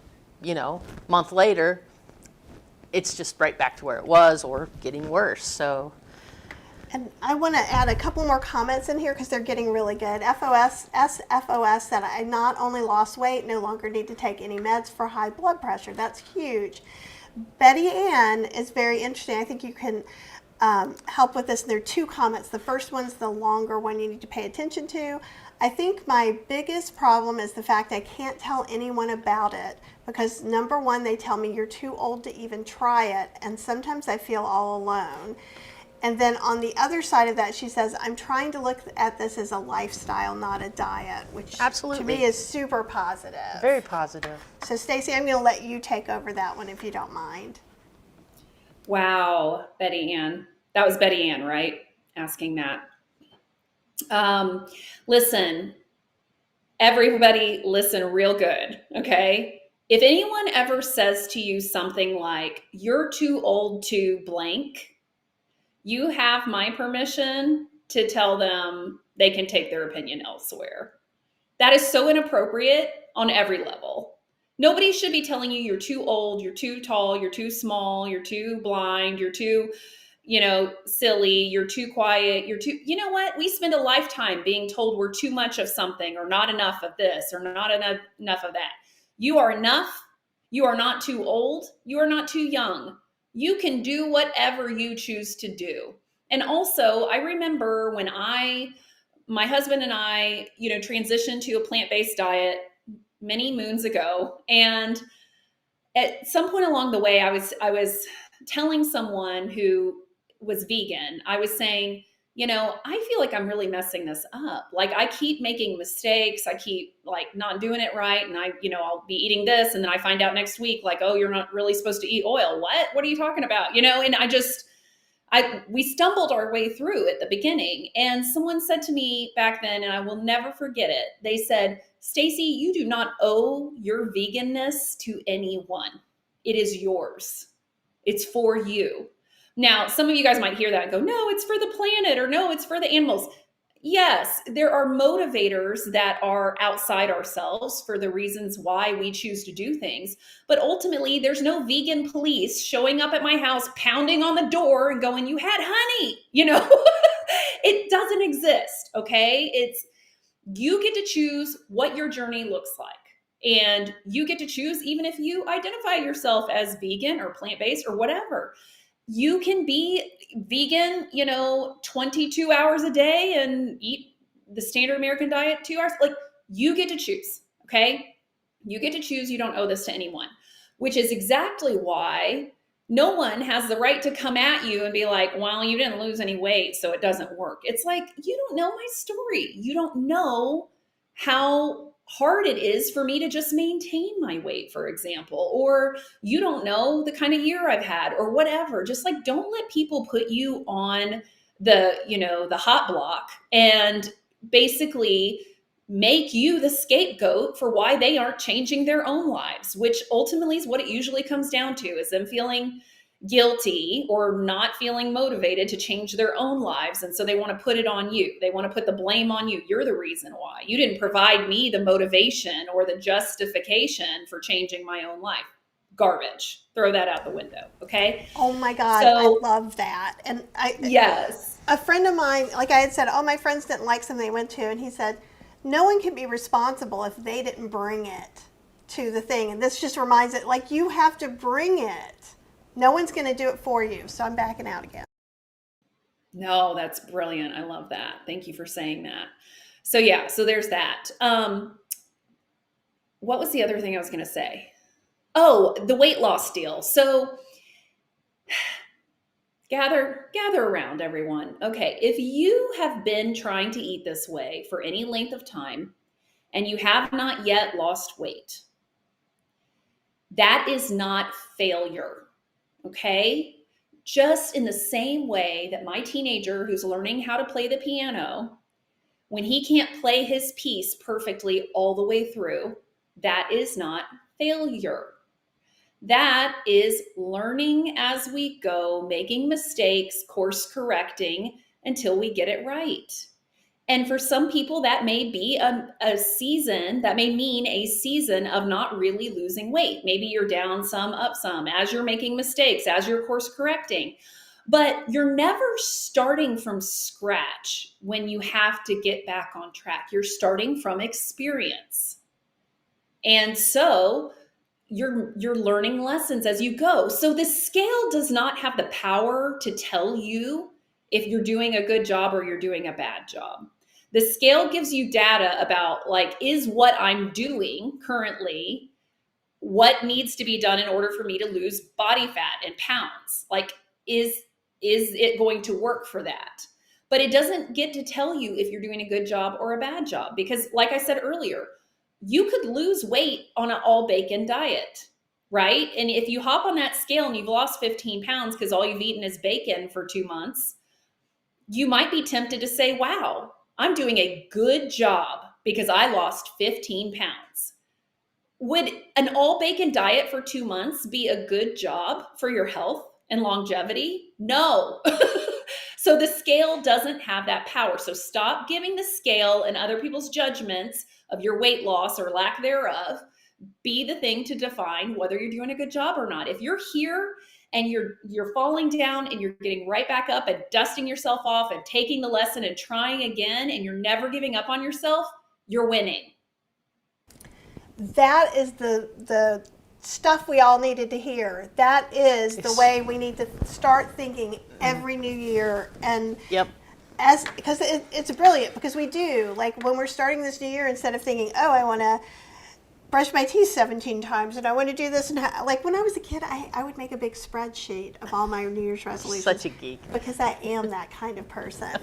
month later, it's just right back to where it was or getting worse. So. And I want to add a couple more comments in here because they're getting really good. SFOS said, I not only lost weight, no longer need to take any meds for high blood pressure. That's huge. Betty Ann is very interesting. I think you can help with this. There are 2 comments. The first one's the longer one you need to pay attention to. I think my biggest problem is the fact I can't tell anyone about it because, number one, they tell me you're too old to even try it, and sometimes I feel all alone. And then on the other side of that, she says, I'm trying to look at this as a lifestyle, not a diet, which Absolutely. to me is super positive. Very positive. So Stacy, I'm going to let you take over that one if you don't mind. Wow, Betty Ann. That was Betty Ann, right? Asking that. Listen, everybody listen real good, okay? If anyone ever says to you something like, you're too old to blank, you have my permission to tell them they can take their opinion elsewhere. That is so inappropriate on every level. Nobody should be telling you you're too old, you're too tall, you're too small, you're too blind, you're too, silly, you're too quiet, you know what? We spend a lifetime being told we're too much of something or not enough of this or not enough of that. You are enough. You are not too old. You are not too young. You can do whatever you choose to do. And also, I remember when my husband and I, transitioned to a plant-based diet many moons ago. And at some point along the way, I was telling someone who was vegan, I was saying, I feel like I'm really messing this up. Like I keep making mistakes. I keep like not doing it right. And I'll be eating this. And then I find out next week, like, oh, you're not really supposed to eat oil. What are you talking about? And we stumbled our way through at the beginning. And someone said to me back then, and I will never forget it. They said, Stacy, you do not owe your veganness to anyone. It is yours. It's for you. Now, some of you guys might hear that and go, no, it's for the planet, or no, it's for the animals. Yes, there are motivators that are outside ourselves for the reasons why we choose to do things. But ultimately, there's no vegan police showing up at my house, pounding on the door and going, you had honey. It doesn't exist, okay? You get to choose what your journey looks like. And you get to choose, even if you identify yourself as vegan or plant-based or whatever. You can be vegan, 22 hours a day and eat the standard American diet, 2 hours, like you get to choose, okay? You get to choose. You don't owe this to anyone, which is exactly why no one has the right to come at you and be like, well, you didn't lose any weight, so it doesn't work. It's like, you don't know my story. You don't know how hard it is for me to just maintain my weight, for example, or you don't know the kind of year I've had or whatever. Just like, don't let people put you on the hot block and basically make you the scapegoat for why they aren't changing their own lives, which ultimately is what it usually comes down to, is them feeling guilty or not feeling motivated to change their own lives. And so they want to put it on you. They want to put the blame on you. You're the reason why. You didn't provide me the motivation or the justification for changing my own life. Garbage. Throw that out the window. Okay. Oh my God, So, I love that. And yes. a friend of mine, like I had said, all my friends didn't like something they went to, and he said, no one can be responsible if they didn't bring it to the thing. And this just reminds it, like, you have to bring it. No one's going to do it for you. So I'm backing out again. No, that's brilliant. I love that. Thank you for saying that. So yeah, so there's that. What was the other thing I was going to say? Oh, the weight loss deal. So gather around, everyone. Okay, if you have been trying to eat this way for any length of time and you have not yet lost weight, that is not failure, okay? Just in the same way that my teenager who's learning how to play the piano, when he can't play his piece perfectly all the way through, that is not failure. That is learning as we go, making mistakes, course correcting until we get it right. And for some people, that may be a season, that may mean a season of not really losing weight. Maybe you're down some, up some, as you're making mistakes, as you're course correcting. But you're never starting from scratch when you have to get back on track. You're starting from experience. And so you're learning lessons as you go. So the scale does not have the power to tell you if you're doing a good job or you're doing a bad job. The scale gives you data about, like, is what I'm doing currently what needs to be done in order for me to lose body fat in pounds? Like, is it going to work for that? But it doesn't get to tell you if you're doing a good job or a bad job, because like I said earlier, you could lose weight on an all bacon diet, right? And if you hop on that scale and you've lost 15 pounds because all you've eaten is bacon for 2 months, you might be tempted to say, wow, I'm doing a good job because I lost 15 pounds. Would an all bacon diet for 2 months be a good job for your health and longevity? No. So the scale doesn't have that power. So stop giving the scale and other people's judgments of your weight loss or lack thereof be the thing to define whether you're doing a good job or not. If you're here and you're falling down and you're getting right back up and dusting yourself off and taking the lesson and trying again, and you're never giving up on yourself, you're winning. That is the stuff we all needed to hear. That is the way we need to start thinking every new year. And Yep. because it's brilliant, because we do, like, when we're starting this new year, instead of thinking, oh, I want to brush my teeth 17 times and I want to do this, and like when I was a kid, I would make a big spreadsheet of all my New Year's resolutions. Such a geek. Because I am that kind of person.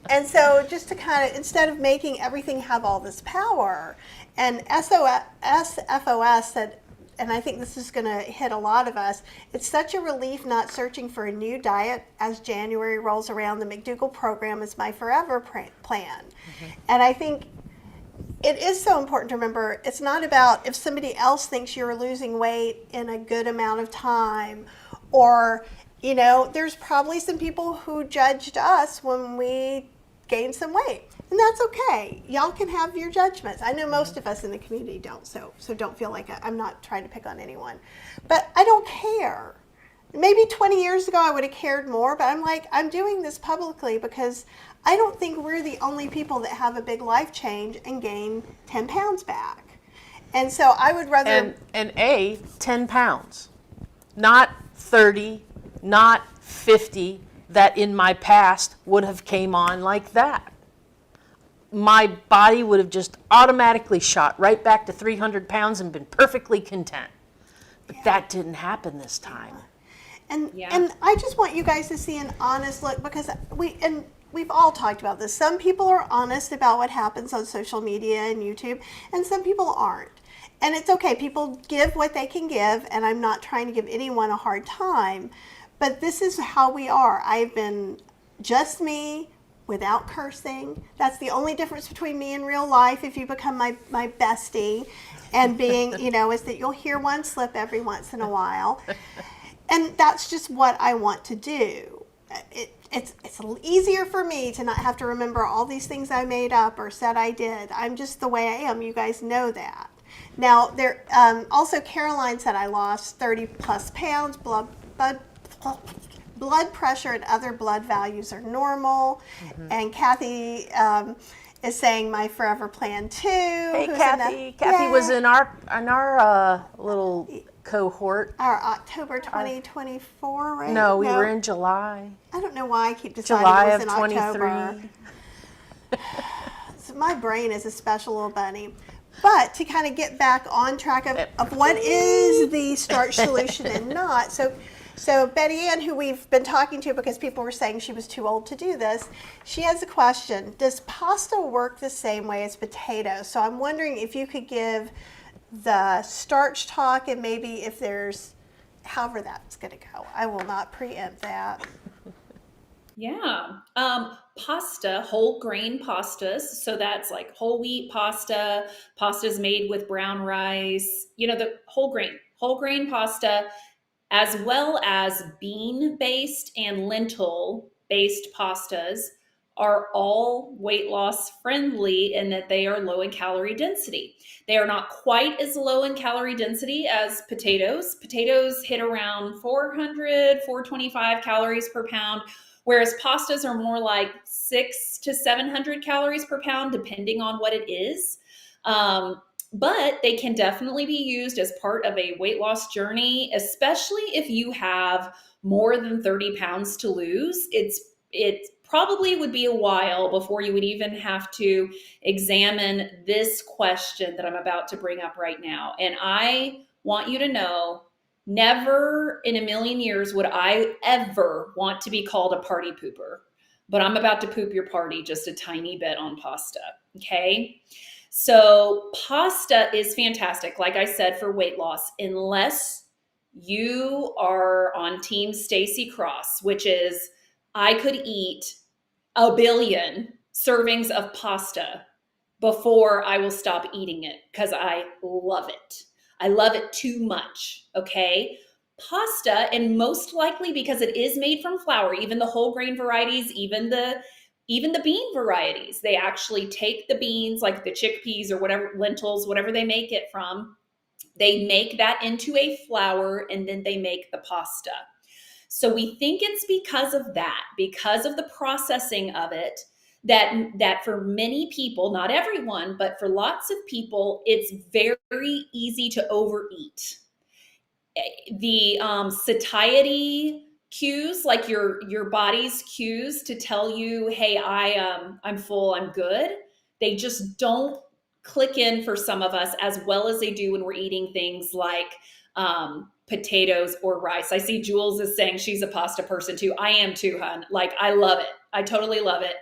And so just to kind of, instead of making everything have all this power, and SFOS said, and I think this is going to hit a lot of us, it's such a relief not searching for a new diet as January rolls around. The McDougall Program is my forever plan. Mm-hmm. And I think it is so important to remember, it's not about if somebody else thinks you're losing weight in a good amount of time, or, you know, there's probably some people who judged us when we gained some weight. And that's okay. Y'all can have your judgments. I know most of us in the community don't, so don't feel like I'm not trying to pick on anyone. But I don't care. Maybe 20 years ago I would have cared more, but I'm like, I'm doing this publicly because I don't think we're the only people that have a big life change and gain 10 pounds back. And so I would rather... And 10 pounds, not 30, not 50, that in my past would have came on like that. my body would have just automatically shot right back to 300 pounds and been perfectly content. But that didn't happen this time. And Yeah. and I just want you guys to see an honest look, because we've all talked about this. Some people are honest about what happens on social media and YouTube, and some people aren't. And it's okay. People give what they can give, and I'm not trying to give anyone a hard time, but this is how we are. I've been just me, without cursing. That's the only difference between me and real life. If you become my bestie, and being, is that you'll hear one slip every once in a while. And that's just what I want to do. It's a little easier for me to not have to remember all these things I made up or said I did. I'm just the way I am. You guys know that. Now, there also Caroline said I lost 30 plus pounds. Blood pressure and other blood values are normal. And Kathy is saying my forever plan too. Hey, Kathy. Kathy was in our little cohort. Our October 2024, right? No, we were in July. I don't know why I keep deciding July it of was in 23. October. So my brain is a special little bunny. But to kind of get back on track of what is the starch solution and not. So Betty Ann, who we've been talking to because people were saying she was too old to do this, she has a question. Does pasta work the same way as potatoes? So I'm wondering if you could give the starch talk, and maybe if there's, however that's going to go. I will not preempt that. Yeah. Pasta, whole grain pastas. So that's like whole wheat pasta, pastas made with brown rice, the whole grain pasta, as well as bean-based and lentil-based pastas are all weight loss friendly in that they are low in calorie density. They are not quite as low in calorie density as potatoes. Potatoes hit around 400, 425 calories per pound, whereas pastas are more like 600 to 700 calories per pound, depending on what it is. But they can definitely be used as part of a weight loss journey, especially if you have more than 30 pounds to lose. It probably would be a while before you would even have to examine this question that I'm about to bring up right now. And I want you to know, never in a million years would I ever want to be called a party pooper. But I'm about to poop your party just a tiny bit on pasta, okay? So pasta is fantastic, like I said, for weight loss, unless you are on Team Stacy Cross, which is I could eat 1 billion servings of pasta before I will stop eating it because I love it. I love it too much, okay? Pasta, and most likely because it is made from flour, even the whole grain varieties, even the bean varieties, they actually take the beans, like the chickpeas or whatever, lentils, whatever they make it from, they make that into a flour and then they make the pasta. So we think it's because of that, because of the processing of it, that for many people, not everyone, but for lots of people, it's very easy to overeat. The satiety cues, like your body's cues to tell you, hey, I'm full, I'm good, they just don't click in for some of us as well as they do when we're eating things like potatoes or rice. I see Jules is saying she's a pasta person too. I am too, hun. Like, I love it. I totally love it.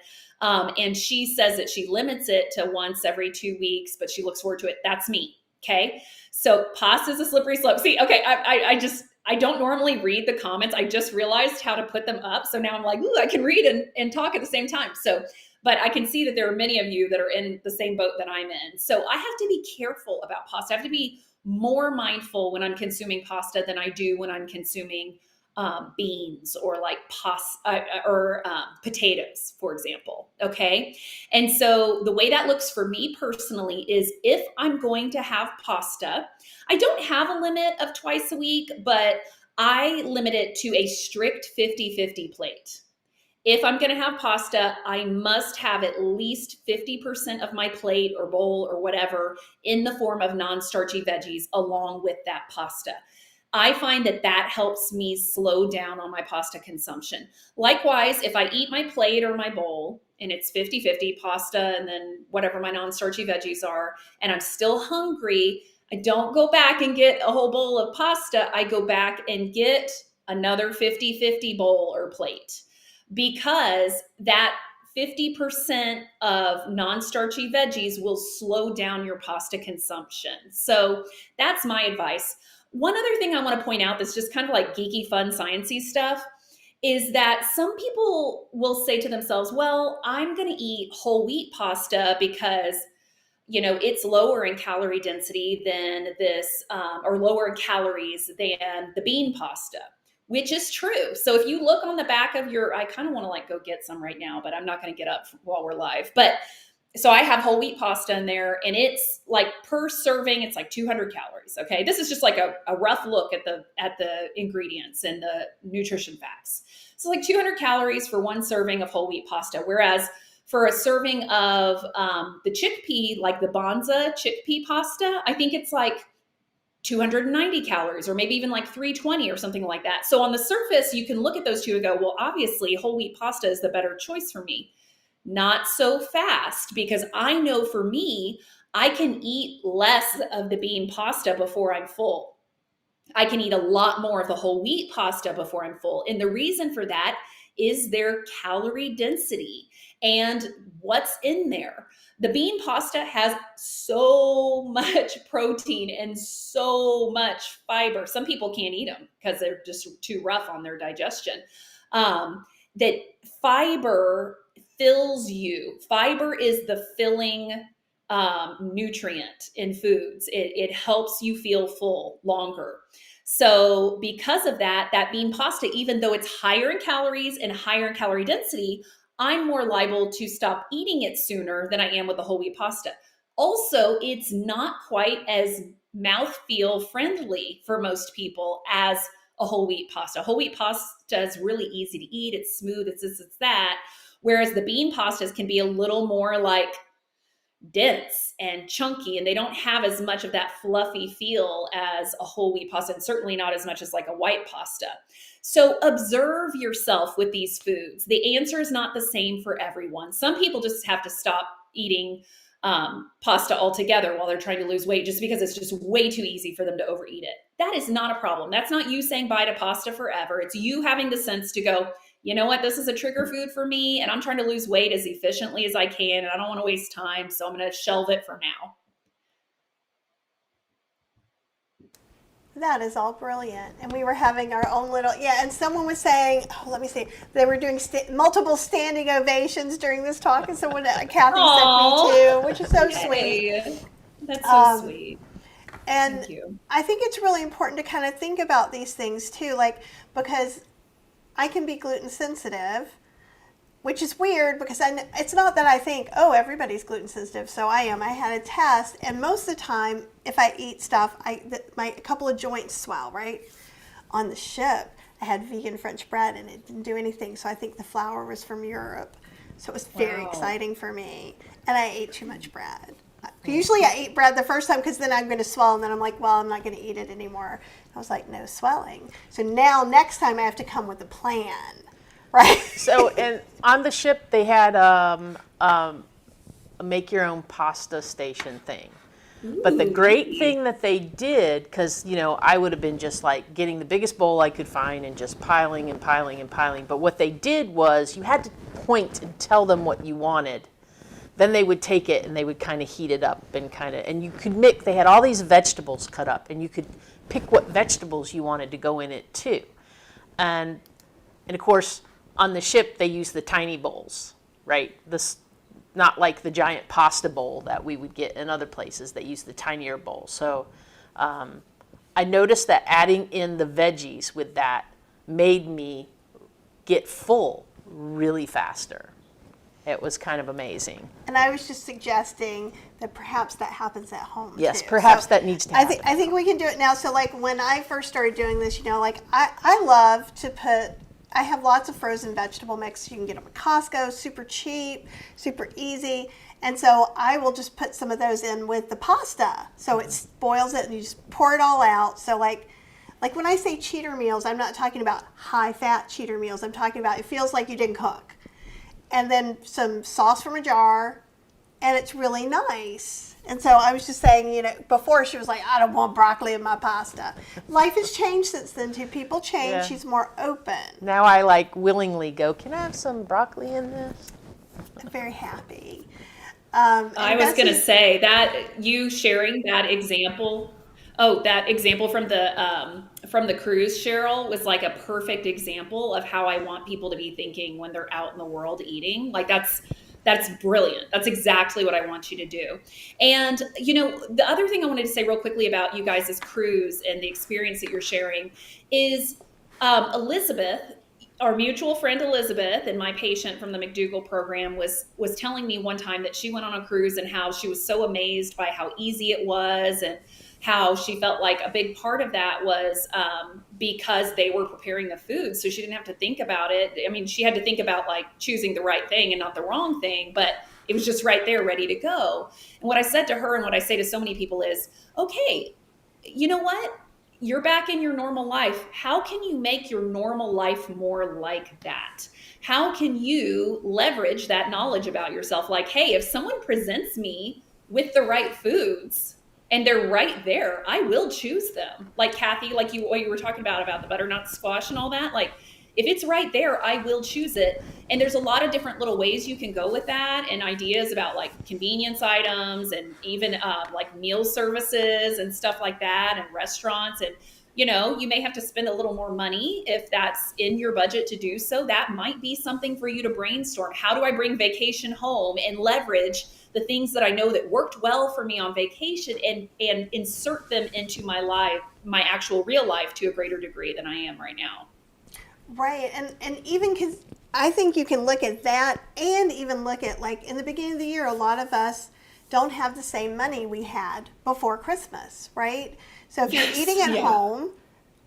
And she says that she limits it to once every 2 weeks, but she looks forward to it. That's me. Okay. So pasta is a slippery slope. See, okay. I don't normally read the comments. I just realized how to put them up. So now I'm like, ooh, I can read and talk at the same time. So, but I can see that there are many of you that are in the same boat that I'm in. So I have to be careful about pasta. I have to be more mindful when I'm consuming pasta than I do when I'm consuming beans or like pasta or potatoes, for example. Okay. And so the way that looks for me personally is if I'm going to have pasta, I don't have a limit of twice a week, but I limit it to a strict 50-50 plate. If I'm going to have pasta, I must have at least 50% of my plate or bowl or whatever in the form of non-starchy veggies along with that pasta. I find that that helps me slow down on my pasta consumption. Likewise, if I eat my plate or my bowl and it's 50-50 pasta and then whatever my non-starchy veggies are, and I'm still hungry, I don't go back and get a whole bowl of pasta. I go back and get another 50-50 bowl or plate, because that 50% of non-starchy veggies will slow down your pasta consumption. So that's my advice. One other thing I want to point out that's just kind of like geeky, fun, sciencey stuff is that some people will say to themselves, well, I'm going to eat whole wheat pasta because, you know, it's lower in calorie density than this, or lower in calories than the bean pasta, which is true. So if you look on the back of your, I kind of want to like go get some right now, but I'm not going to get up while we're live. But so I have whole wheat pasta in there, and it's like per serving, it's like 200 calories. Okay. This is just like a rough look at the ingredients and the nutrition facts. So like 200 calories for one serving of whole wheat pasta. Whereas for a serving of the chickpea, like the Bonza chickpea pasta, I think it's like 290 calories, or maybe even like 320 or something like that. So on the surface, you can look at those two and go, well, obviously whole wheat pasta is the better choice for me. Not so fast, because I know for me, I can eat less of the bean pasta before I'm full. I can eat a lot more of the whole wheat pasta before I'm full. And the reason for that is their calorie density and what's in there. The bean pasta has so much protein and so much fiber. Some people can't eat them because they're just too rough on their digestion. That fiber fills you. Fiber is the filling nutrient in foods. It helps you feel full longer. So because of that, that bean pasta, even though it's higher in calories and higher in calorie density, I'm more liable to stop eating it sooner than I am with the whole wheat pasta. Also, it's not quite as mouthfeel friendly for most people as a whole wheat pasta. Whole wheat pasta is really easy to eat. It's smooth. It's this, it's that. Whereas the bean pastas can be a little more like dense and chunky, and they don't have as much of that fluffy feel as a whole wheat pasta, and certainly not as much as like a white pasta. So observe yourself with these foods. The answer is not the same for everyone. Some people just have to stop eating pasta altogether while they're trying to lose weight, just because it's just way too easy for them to overeat it. That is not a problem. That's not you saying bye to pasta forever. It's you having the sense to go, you know what, this is a trigger food for me, and I'm trying to lose weight as efficiently as I can, and I don't want to waste time, so I'm going to shelve it for now. That is all brilliant. And we were having our own little, and someone was saying, oh, let me see, they were doing multiple standing ovations during this talk, and someone, Kathy, sent me too, which is so sweet. That's so sweet. And Thank you. I think it's really important to kind of think about these things too, like, because I can be gluten sensitive, which is weird because it's not that I think, oh, everybody's gluten sensitive, so I am. I had a test, and most of the time, if I eat stuff, a couple of joints swell, right? On the ship, I had vegan French bread, and it didn't do anything, so I think the flour was from Europe. So it was very exciting for me, and I ate too much bread. Usually I eat bread the first time because then I'm going to swell, and then I'm like, well, I'm not going to eat it anymore. I was like, no swelling. So now next time I have to come with a plan, right? So, and on the ship they had a make your own pasta station thing. But the great thing that they did, because, you know, I would have been just like getting the biggest bowl I could find and just piling and piling and piling. But what they did was you had to point and tell them what you wanted. Then they would take it and they would kind of heat it up and you could mix, they had all these vegetables cut up and you could pick what vegetables you wanted to go in it too. And of course, on the ship, they use the tiny bowls, right? Not like the giant pasta bowl that we would get in other places. They use the tinier bowl. So I noticed that adding in the veggies with that made me get full really faster. It was kind of amazing. And I was just suggesting that perhaps that happens at home Yes, too. perhaps that needs to happen. I think we can do it now. So like when I first started doing this, you know, like I love to I have lots of frozen vegetable mix. You can get them at Costco, super cheap, super easy. And so I will just put some of those in with the pasta. So it boils it and you just pour it all out. So like Like when I say cheater meals, I'm not talking about high fat cheater meals. I'm talking about it feels like you didn't cook. And then some sauce from a jar, and it's really nice. And so I was just saying, you know, before she was like, I don't want broccoli in my pasta. Life has changed since then too. People change. Yeah. She's more open. Now I like willingly go, can I have some broccoli in this? I'm very happy. I was going to say that you sharing that example. Oh, that example from the cruise, Cheryl, was like a perfect example of how I want people to be thinking when they're out in the world eating. Like that's brilliant. That's exactly what I want you to do. And you know, the other thing I wanted to say real quickly about you guys' cruise and the experience that you're sharing is Elizabeth, our mutual friend Elizabeth, and my patient from the McDougall program was telling me one time that she went on a cruise and how she was so amazed by how easy it was, and how she felt like a big part of that was because they were preparing the food, so she didn't have to think about it. I mean, she had to think about like choosing the right thing and not the wrong thing, but it was just right there ready to go. And what I said to her, and what I say to so many people is, okay, you know what? You're back in your normal life. How can you make your normal life more like that? How can you leverage that knowledge about yourself? Like, hey, if someone presents me with the right foods and they're right there, I will choose them. Like Kathy, like what you were talking about the butternut squash and all that. Like, if it's right there, I will choose it. And there's a lot of different little ways you can go with that, and ideas about like convenience items, and even like meal services and stuff like that, and restaurants. And you know, you may have to spend a little more money if that's in your budget to do so. That might be something for you to brainstorm. How do I bring vacation home and leverage the things that I know that worked well for me on vacation and insert them into my life, my actual real life, to a greater degree than I am right now. Right, and even because I think you can look at that, and even look at like in the beginning of the year, a lot of us don't have the same money we had before Christmas, right? So if you're eating at home,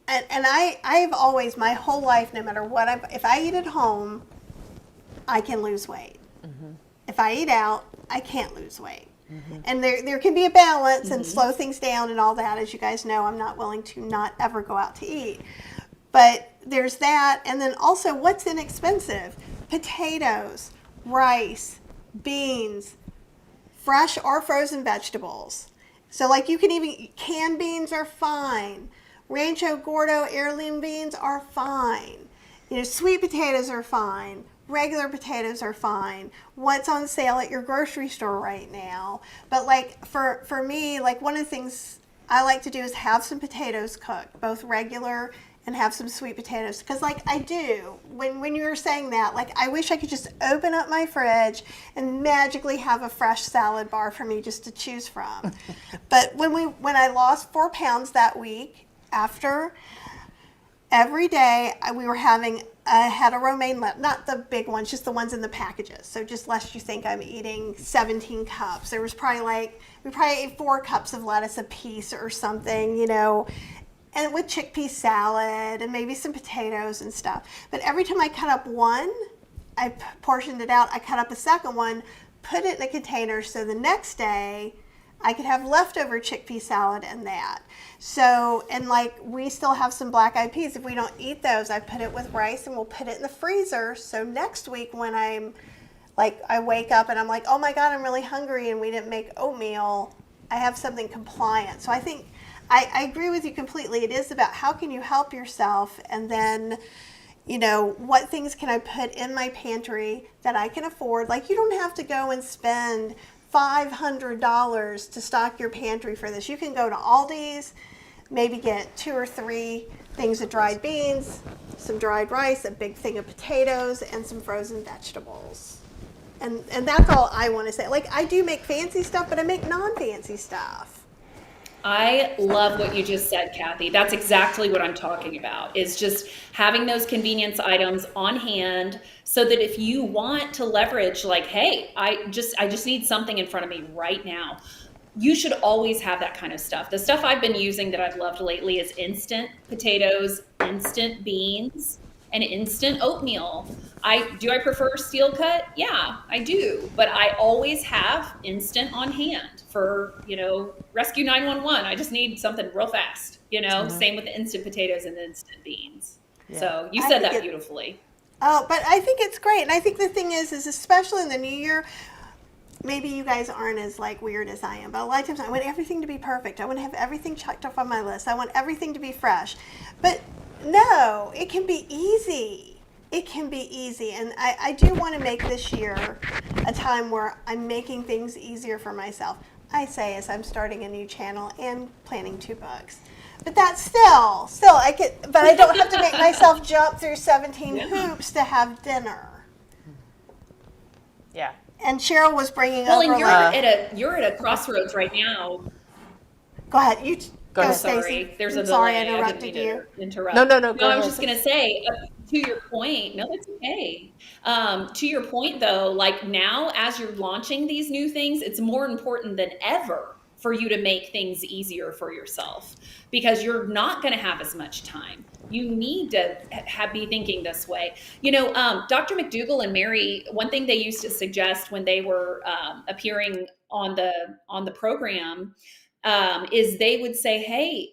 and I've always, my whole life, no matter what, if I eat at home, I can lose weight. Mm-hmm. If I eat out, I can't lose weight. Mm-hmm. And there can be a balance, mm-hmm. and slow things down and all that. As you guys know, I'm not willing to not ever go out to eat. But there's that, and then also what's inexpensive? Potatoes, rice, beans, fresh or frozen vegetables. So like you can even, canned beans are fine. Rancho Gordo heirloom beans are fine. You know, sweet potatoes are fine. Regular potatoes are fine. What's on sale at your grocery store right now? But like for me, like one of the things I like to do is have some potatoes cooked, both regular and have some sweet potatoes. Because like I do, when you were saying that, like I wish I could just open up my fridge and magically have a fresh salad bar for me just to choose from. But when I lost 4 pounds that week, after every day we were having a head of romaine lettuce, not the big ones, just the ones in the packages. So just lest you think I'm eating 17 cups. There was probably we ate 4 cups of lettuce a piece or something, you know, and with chickpea salad and maybe some potatoes and stuff. But every time I cut up one, I portioned it out, I cut up a second one, put it in a container so the next day I could have leftover chickpea salad and that. So, and like we still have some black eyed peas. If we don't eat those, I put it with rice and we'll put it in the freezer. So next week when I'm like, I wake up and I'm like, oh my God, I'm really hungry and we didn't make oatmeal, I have something compliant. So I think, I agree with you completely. It is about how can you help yourself, and then, you know, what things can I put in my pantry that I can afford? Like you don't have to go and spend $500 to stock your pantry for this. You can go to Aldi's, maybe get 2 or 3 things of dried beans, some dried rice, a big thing of potatoes, and some frozen vegetables. And that's all I want to say. Like I do make fancy stuff, but I make non-fancy stuff. I love what you just said, Kathy. That's exactly what I'm talking about, is just having those convenience items on hand so that if you want to leverage, like, hey, I just need something in front of me right now. You should always have that kind of stuff. The stuff I've been using that I've loved lately is instant potatoes, instant beans, an instant oatmeal. I prefer steel cut? Yeah, I do. But I always have instant on hand for, rescue 911. I just need something real fast, same with the instant potatoes and the instant beans. Yeah. So you I said think that it- beautifully. Oh, but I think it's great. And I think the thing is especially in the new year, maybe you guys aren't as like weird as I am, but a lot of times I want everything to be perfect. I want to have everything checked off on my list. I want everything to be fresh. But no, it can be easy. It can be easy. And I do want to make this year a time where I'm making things easier for myself. I say as I'm starting a new channel and planning 2 books. But that's still but I don't have to make myself jump through 17 hoops to have dinner. Yeah. And Cheryl was bringing Well, over. and you're at a crossroads right now. Go ahead. You Go ahead. Stacy. Sorry, there's I'm a sorry delay. I I didn't interrupted mean you. to interrupt. No, I go was ahead. just gonna say, to your point. No, that's okay. To your point, though, like now, as you're launching these new things, it's more important than ever for you to make things easier for yourself because you're not going to have as much time. You need to be thinking this way. Dr. McDougall and Mary, one thing they used to suggest when they were appearing on the program is they would say, hey,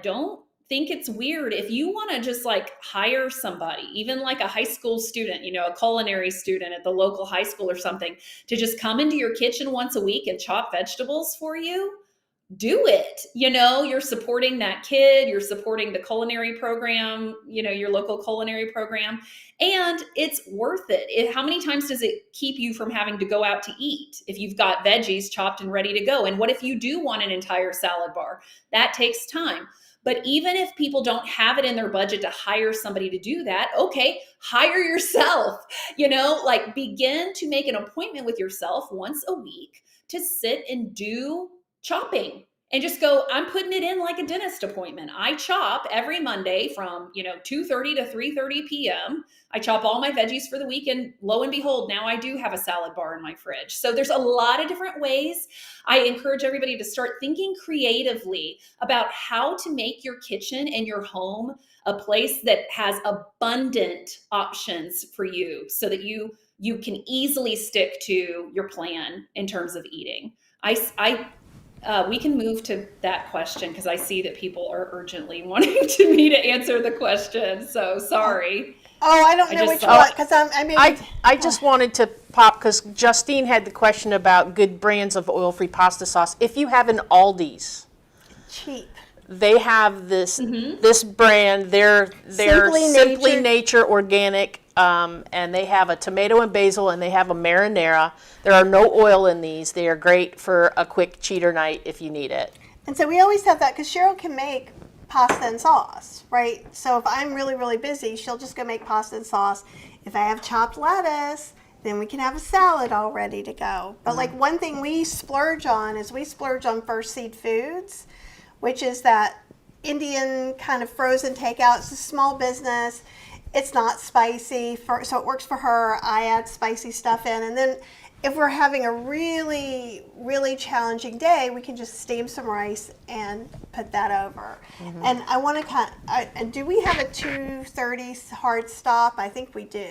don't think it's weird if you want to just like hire somebody, even like a high school student, a culinary student at the local high school or something, to just come into your kitchen once a week and chop vegetables for you. Do it. You're supporting that kid, you're supporting the culinary program, your local culinary program, and it's worth it. How many times does it keep you from having to go out to eat if you've got veggies chopped and ready to go? And what if you do want an entire salad bar? That takes time. But even if people don't have it in their budget to hire somebody to do that, okay, hire yourself. Begin to make an appointment with yourself once a week to sit and do chopping and just go, I'm putting it in like a dentist appointment. I chop every Monday from 2:30 to 3:30 p.m. I chop all my veggies for the week, and lo and behold, now I do have a salad bar in my fridge. So there's a lot of different ways. I encourage everybody to start thinking creatively about how to make your kitchen and your home a place that has abundant options for you so that you can easily stick to your plan in terms of eating. We can move to that question because I see that people are urgently wanting me to answer the question. So sorry. Oh, I don't know which one because I just wanted to pop because Justine had the question about good brands of oil-free pasta sauce. If you have an Aldi's, cheap. they have this brand. They're Simply Nature organic, and they have a tomato and basil, and they have a marinara. There are no oil in these. They are great for a quick cheater night if you need it. And so we always have that because Cheryl can make pasta and sauce, right? So if I'm really, really busy, she'll just go make pasta and sauce. If I have chopped lettuce, then we can have a salad all ready to go. But like one thing we splurge on is First Seed Foods, which is that Indian kind of frozen takeout. It's a small business. It's not spicy, so it works for her. I add spicy stuff in. And then if we're having a really, really challenging day, we can just steam some rice and put that over. Mm-hmm. And I want to do we have a 2:30 hard stop? I think we do.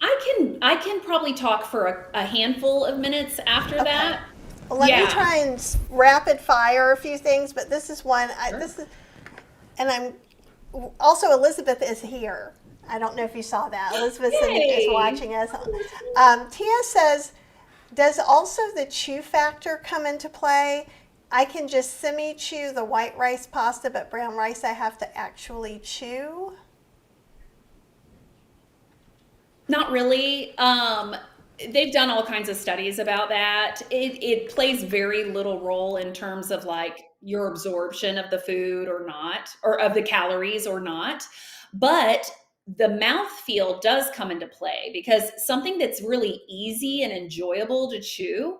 I can probably talk for a handful of minutes after that. Well, let me try and rapid fire a few things, but this is one. Sure. And I'm also Elizabeth is here. I don't know if you saw that. Elizabeth is watching us. Tia says, does also the chew factor come into play? I can just semi-chew the white rice pasta, but brown rice I have to actually chew. Not really. They've done all kinds of studies about that. It plays very little role in terms of like your absorption of the food or not, or of the calories or not. But the mouthfeel does come into play because something that's really easy and enjoyable to chew,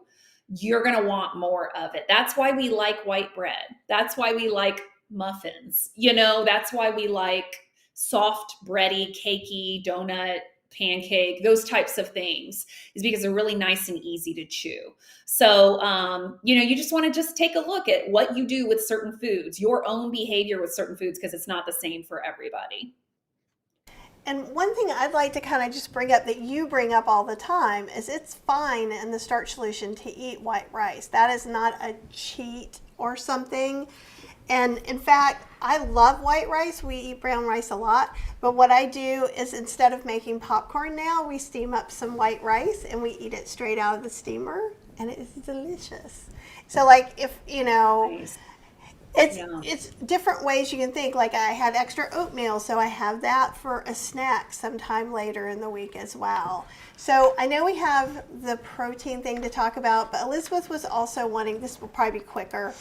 you're going to want more of it. That's why we like white bread. That's why we like muffins. That's why we like soft, bready, cakey, donut, pancake, those types of things, is because they're really nice and easy to chew. So, you just want to just take a look at what you do with certain foods, your own behavior with certain foods, because it's not the same for everybody. And one thing I'd like to kind of just bring up that you bring up all the time is it's fine in the starch solution to eat white rice. That is not a cheat or something. And in fact, I love white rice. We eat brown rice a lot. But what I do is instead of making popcorn now, we steam up some white rice and we eat it straight out of the steamer. And it is delicious. So like if, Nice. it's different ways you can think. Like I had extra oatmeal, so I have that for a snack sometime later in the week as well. So I know we have the protein thing to talk about, but Elizabeth was also wanting, this will probably be quicker.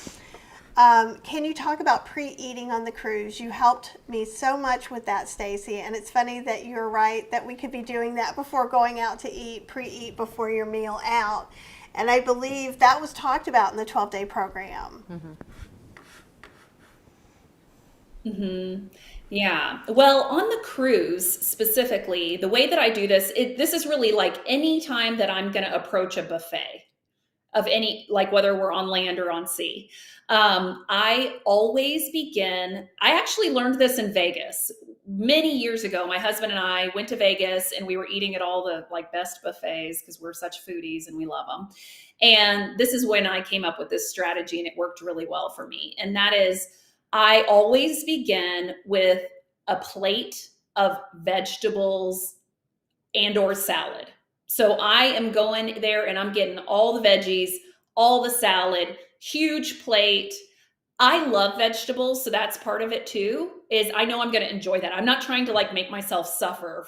Can you talk about pre-eating on the cruise? You helped me so much with that, Stacy, and it's funny that you're right that we could be doing that before going out to eat, pre-eat before your meal out. And I believe that was talked about in the 12-day program. Yeah. Well, on the cruise specifically, the way that I do this, this is really like any time that I'm going to approach a buffet of any, like whether we're on land or on sea. I always begin, I actually learned this in Vegas many years ago. My husband and I went to Vegas and we were eating at all the like best buffets because we're such foodies and we love them. And this is when I came up with this strategy and it worked really well for me. And that is, I always begin with a plate of vegetables and or salad. So I am going there and I'm getting all the veggies, all the salad, huge plate. I love vegetables, so that's part of it too, is I know I'm going to enjoy that. I'm not trying to like make myself suffer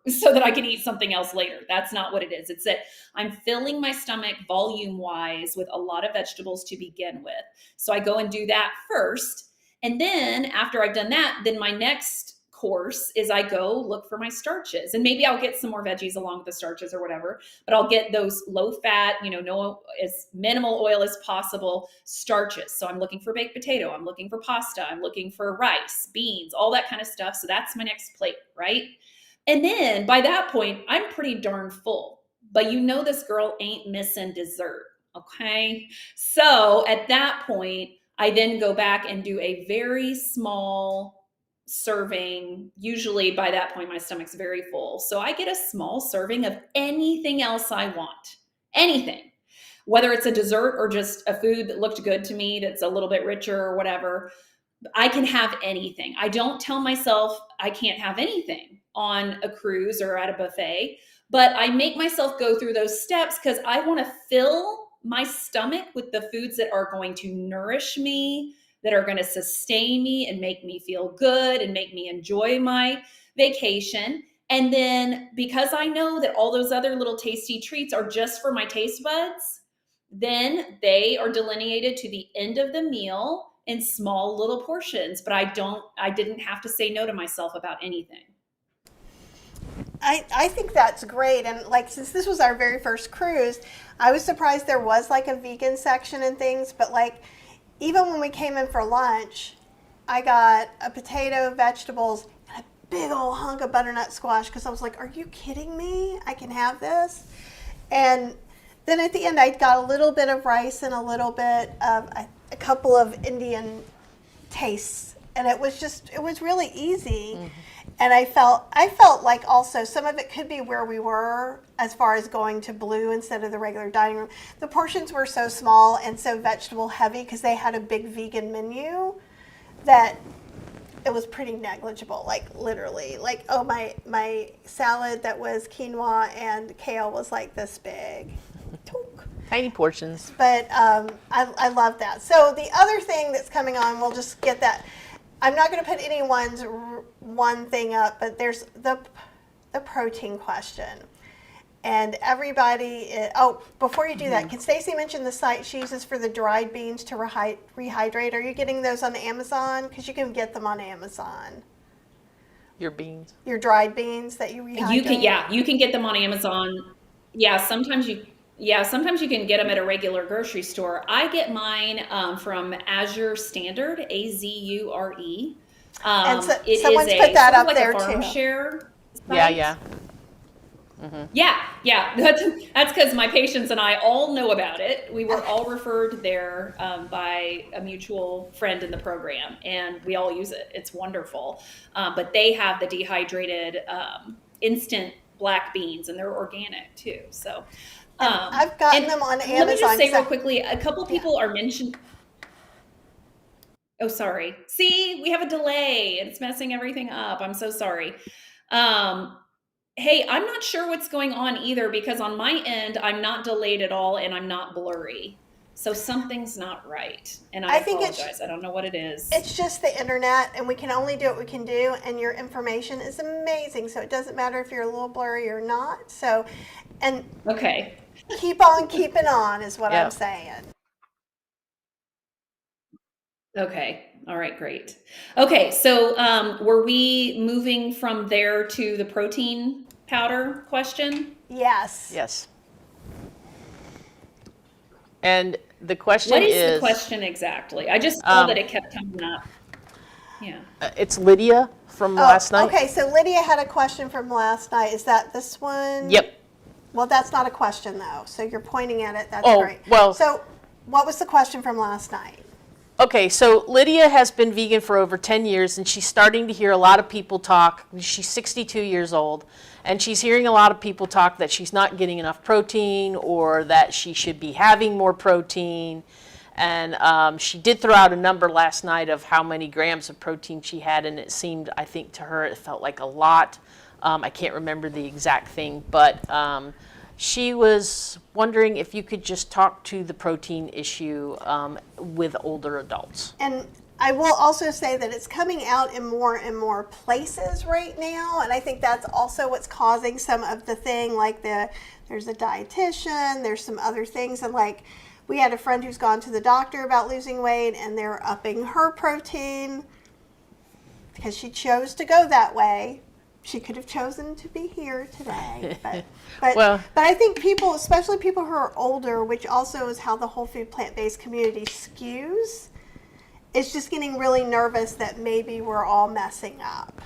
so that I can eat something else later. That's not what it is. It's that I'm filling my stomach volume wise with a lot of vegetables to begin with. So I go and do that first. And then after I've done that, then my next course is I go look for my starches, and maybe I'll get some more veggies along with the starches or whatever, but I'll get those low fat, no, as minimal oil as possible starches. So I'm looking for baked potato. I'm looking for pasta. I'm looking for rice, beans, all that kind of stuff. So that's my next plate, right? And then by that point, I'm pretty darn full, but this girl ain't missing dessert. Okay. So at that point, I then go back and do a very small serving. Usually by that point, my stomach's very full. So I get a small serving of anything else I want, anything, whether it's a dessert or just a food that looked good to me, that's a little bit richer or whatever. I can have anything. I don't tell myself I can't have anything on a cruise or at a buffet, but I make myself go through those steps because I want to fill my stomach with the foods that are going to nourish me, that are going to sustain me and make me feel good and make me enjoy my vacation. And then because I know that all those other little tasty treats are just for my taste buds, then they are delineated to the end of the meal in small little portions. But I didn't have to say no to myself about anything. I think that's great. And like, since this was our very first cruise, I was surprised there was like a vegan section and things, but like, even when we came in for lunch, I got a potato, vegetables, and a big old hunk of butternut squash because I was like, are you kidding me? I can have this? And then at the end, I got a little bit of rice and a little bit of a couple of Indian tastes. And it was really easy. Mm-hmm. And I felt like also some of it could be where we were as far as going to Blue instead of the regular dining room. The portions were so small and so vegetable heavy because they had a big vegan menu that it was pretty negligible, like literally. Like, oh, my salad that was quinoa and kale was like this big. Tiny portions. But I love that. So the other thing that's coming on, we'll just get that. I'm not going to put anyone's one thing up, but there's the protein question. And everybody, before you do that, can Stacy mention the site she uses for the dried beans to rehydrate? Are you getting those on Amazon? Because you can get them on Amazon. Your beans? Your dried beans that you rehydrate? You can get them on Amazon. Yeah, sometimes you can get them at a regular grocery store. I get mine from Azure Standard, AZURE. And someone's put that up there like a farm too. share site. Yeah. Yeah. That's because my patients and I all know about it. We were all referred there by a mutual friend in the program, and we all use it. It's wonderful. But they have the dehydrated instant black beans, and they're organic too. So, I've gotten and them on let me Amazon. just say 'cause real quickly, a couple people are mentioned. Oh, sorry. See, we have a delay. It's messing everything up. I'm so sorry. Um, Hey, I'm not sure what's going on either because on my end, I'm not delayed at all and I'm not blurry. So something's not right. And I I think apologize. I don't know what it is. it's just the internet, and we can only do what we can do, and your information is amazing, so it doesn't matter if you're a little blurry or not. So, and Okay. keep on keeping on is what Yeah. I'm saying. Okay. All right, great. Okay, so were we moving from there to the protein powder question? Yes. Yes. And the question What is the question exactly? I just saw that it kept coming up. Yeah. it's Lydia from last night. Okay, so Lydia had a question from last night. Is that this one? Yep. Well, that's not a question though. So you're pointing at it. That's Oh, great. well- So, what was the question from last night? Okay, so Lydia has been vegan for over 10 years, and she's starting to hear a lot of people talk. She's 62 years old, and she's hearing a lot of people talk that she's not getting enough protein or that she should be having more protein. And she did throw out a number last night of how many grams of protein she had, and it seemed, I think to her, it felt like a lot. I can't remember the exact thing, but she was wondering if you could just talk to the protein issue with older adults. And I will also say that it's coming out in more and more places right now, and I think that's also what's causing some of the thing, like there's a dietitian, there's some other things, and like we had a friend who's gone to the doctor about losing weight, and they're upping her protein because she chose to go that way. She could have chosen to be here today, but I think people, especially people who are older, which also is how the whole food plant-based community skews, is just getting really nervous that maybe we're all messing up.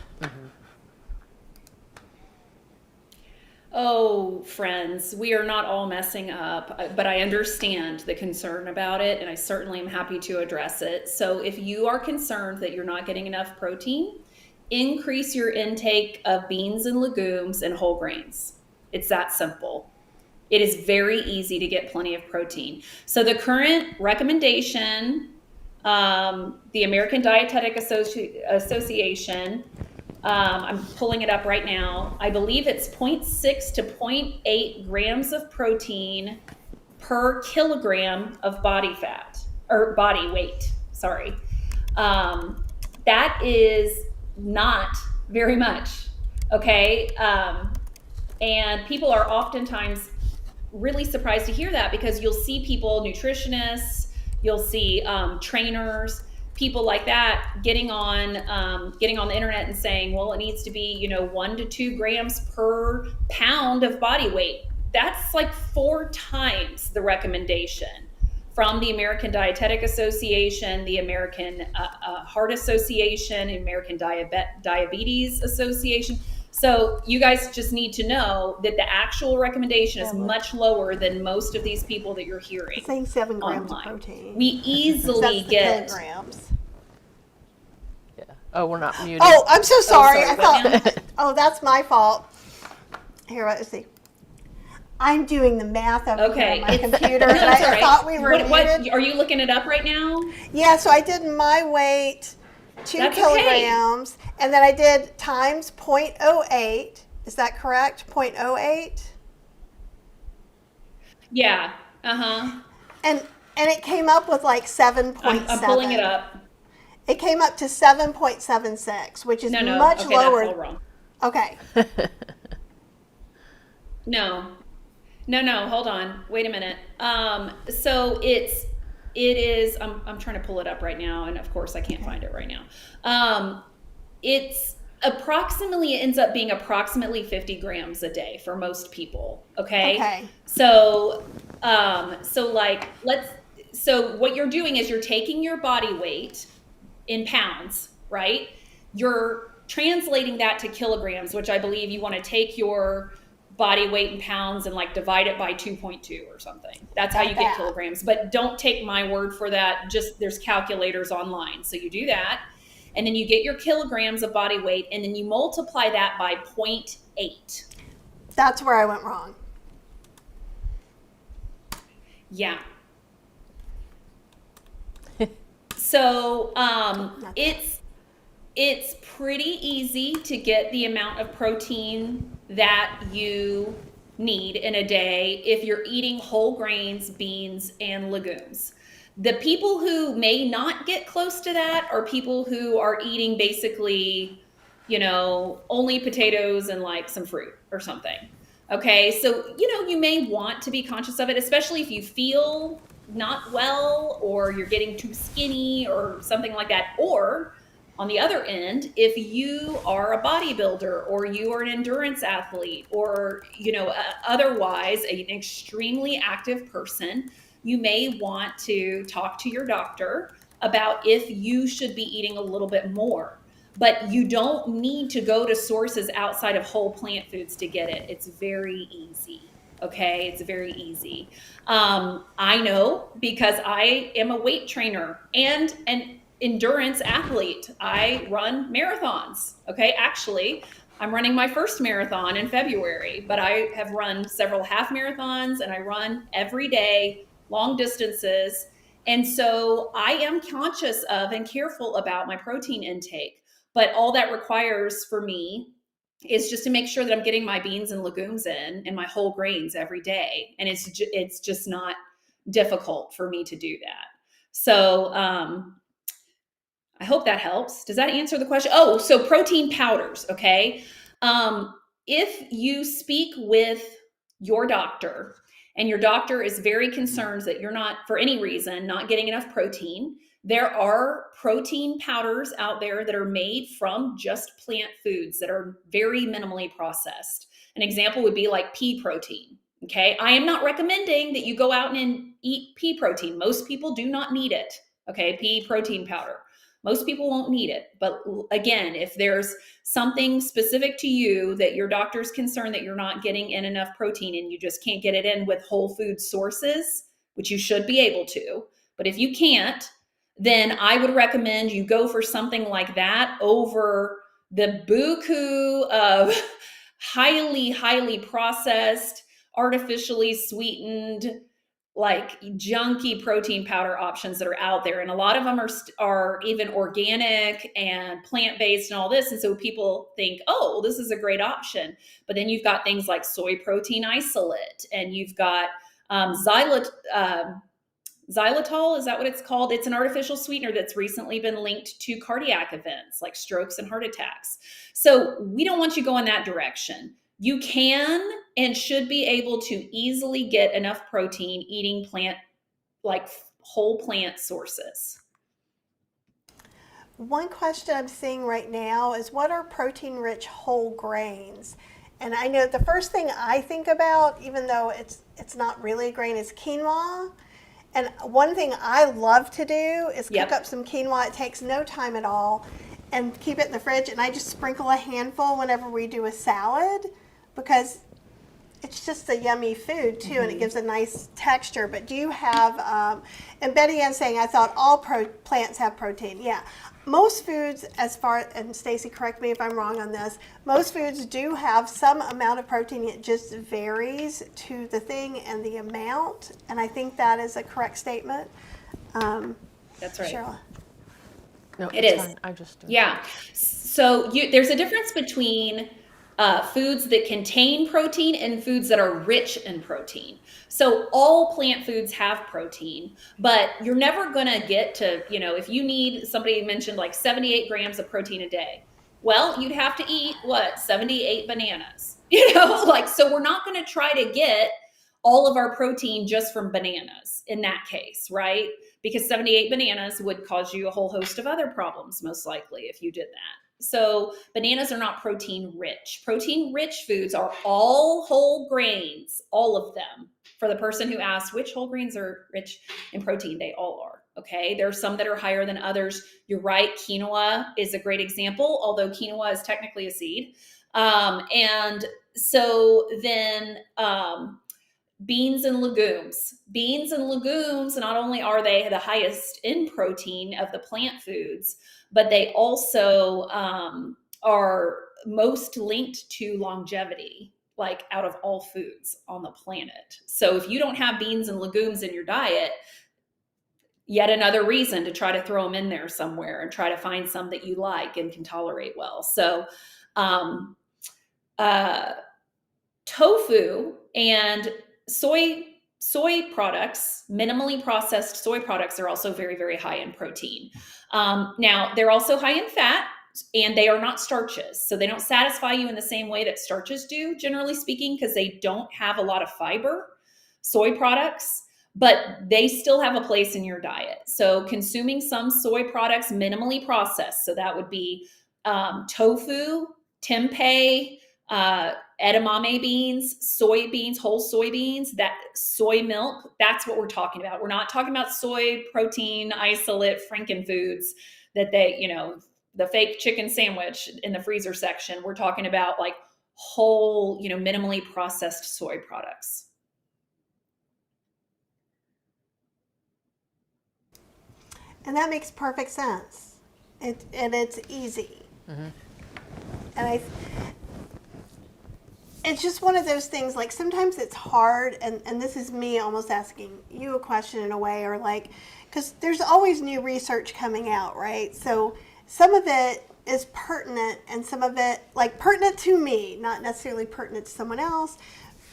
Oh, friends, we are not all messing up, but I understand the concern about it, and I certainly am happy to address it. So if you are concerned that you're not getting enough protein, increase your intake of beans and legumes and whole grains. It's that simple. It is very easy to get plenty of protein. So the current recommendation, the American Dietetic Association, I'm pulling it up right now. I believe it's 0.6 to 0.8 grams of protein per kilogram of body fat, or body weight, sorry. That is not very much, okay? And people are oftentimes really surprised to hear that because you'll see people, nutritionists, you'll see trainers, people like that getting on the internet and saying, well, it needs to be 1 to 2 grams per pound of body weight. That's like 4 times the recommendation from the American Dietetic Association, the American Heart Association, the American Diabetes Association. So you guys just need to know that the actual recommendation is much lower than most of these people that you're hearing. It's saying 7 grams online. of protein. We easily That's get kilograms. Yeah. Oh, we're not muted. Oh, I'm so sorry. sorry, I thought. Oh, that's my fault. Here, let's see. I'm doing the math over here on my computer, and I thought we were muted. What, are you looking it up right now? Yeah, so I did my weight, 2 That's kilograms, and then I did times 0.08. Is that correct? 0.08? Yeah. Uh-huh. And it came up with like 7.7. I'm pulling it up. It came up to 7.76, which is much okay, lower. That's all wrong. Okay. No, hold on. Wait a minute. So it is, I'm trying to pull it up right now, and of course I can't find it right now. It ends up being approximately 50 grams a day for most people. Okay. So what you're doing is you're taking your body weight in pounds, right? You're translating that to kilograms, which I believe you want to take your body weight in pounds and like divide it by 2.2 or something. That's how you get bad. kilograms. But don't take my word for that. Just there's calculators online. So you do that. And then you get your kilograms of body weight, and then you multiply that by 0.8. That's where I went wrong. Yeah. So it's pretty easy to get the amount of protein that you need in a day if you're eating whole grains, beans, and legumes. The people who may not get close to that are people who are eating basically, only potatoes and like some fruit or something. Okay, so, you may want to be conscious of it, especially if you feel not well or you're getting too skinny or something like that. Or on the other end, if you are a bodybuilder or you are an endurance athlete or, otherwise an extremely active person, you may want to talk to your doctor about if you should be eating a little bit more. But you don't need to go to sources outside of whole plant foods to get it. It's very easy. Okay, it's very easy. I know because I am a weight trainer and an endurance athlete. I run marathons. Okay, actually, I'm running my first marathon in February, but I have run several half marathons and I run every day, long distances. And so I am conscious of and careful about my protein intake. But all that requires for me is just to make sure that I'm getting my beans and legumes in and my whole grains every day. And it's just not difficult for me to do that. So I hope that helps. Does that answer the question? Oh, so protein powders, okay? If you speak with your doctor and your doctor is very concerned that you're not, for any reason, not getting enough protein, there are protein powders out there that are made from just plant foods that are very minimally processed. An example would be like pea protein. Okay, I am not recommending that you go out and eat pea protein. Most people do not need it. Okay, pea protein powder. Most people won't need it. But again, if there's something specific to you that your doctor's concerned that you're not getting in enough protein and you just can't get it in with whole food sources, which you should be able to, but if you can't, then I would recommend you go for something like that over the buku of highly, highly processed, artificially sweetened, like junky protein powder options that are out there. And a lot of them are even organic and plant-based and all this. And so people think, oh, this is a great option. But then you've got things like soy protein isolate, and you've got xylitol, is that what it's called? It's an artificial sweetener that's recently been linked to cardiac events like strokes and heart attacks. So we don't want you going that direction. You can and should be able to easily get enough protein eating like whole plant sources. One question I'm seeing right now is, what are protein-rich whole grains? And I know the first thing I think about, even though it's not really a grain, is quinoa. And one thing I love to do is cook up some quinoa. It takes no time at all, and keep it in the fridge. And I just sprinkle a handful whenever we do a salad, because it's just a yummy food too, and it gives a nice texture. But do you have, and Betty Ann's saying, I thought all plants have protein. Yeah, most foods, and Stacy, correct me if I'm wrong on this, most foods do have some amount of protein. It just varies to the thing and the amount. And I think that is a correct statement. That's right. Cheryl. No, it is. Fine. I just Yeah. So there's a difference between foods that contain protein and foods that are rich in protein. So all plant foods have protein, but you're never going to get to, if you need, somebody mentioned like 78 grams of protein a day. Well, you'd have to eat 78 bananas, so we're not going to try to get all of our protein just from bananas in that case, right? Because 78 bananas would cause you a whole host of other problems, most likely, if you did that. So bananas are not protein rich. Protein rich foods are all whole grains, all of them. For the person who asked which whole grains are rich in protein, they all are. Okay, there are some that are higher than others. You're right, quinoa is a great example, although quinoa is technically a seed. And so then beans and legumes. Beans and legumes, not only are they the highest in protein of the plant foods, but they also are most linked to longevity, like out of all foods on the planet. So if you don't have beans and legumes in your diet, yet another reason to try to throw them in there somewhere and try to find some that you like and can tolerate well. So tofu and soy products, minimally processed soy products, are also very, very high in protein. Now, they're also high in fat, and they are not starches. So they don't satisfy you in the same way that starches do, generally speaking, because they don't have a lot of fiber, soy products, but they still have a place in your diet. So consuming some soy products minimally processed, so that would be tofu, tempeh, edamame beans, soybeans, whole soybeans, that soy milk, that's what we're talking about. We're not talking about soy protein isolate frankenfoods that they, the fake chicken sandwich in the freezer section. We're talking about like whole, minimally processed soy products. And that makes perfect sense. And it's easy. And it's just one of those things, like sometimes it's hard, and this is me almost asking you a question in a way, or like, because there's always new research coming out, right? So some of it is pertinent, and some of it, like, pertinent to me, not necessarily pertinent to someone else,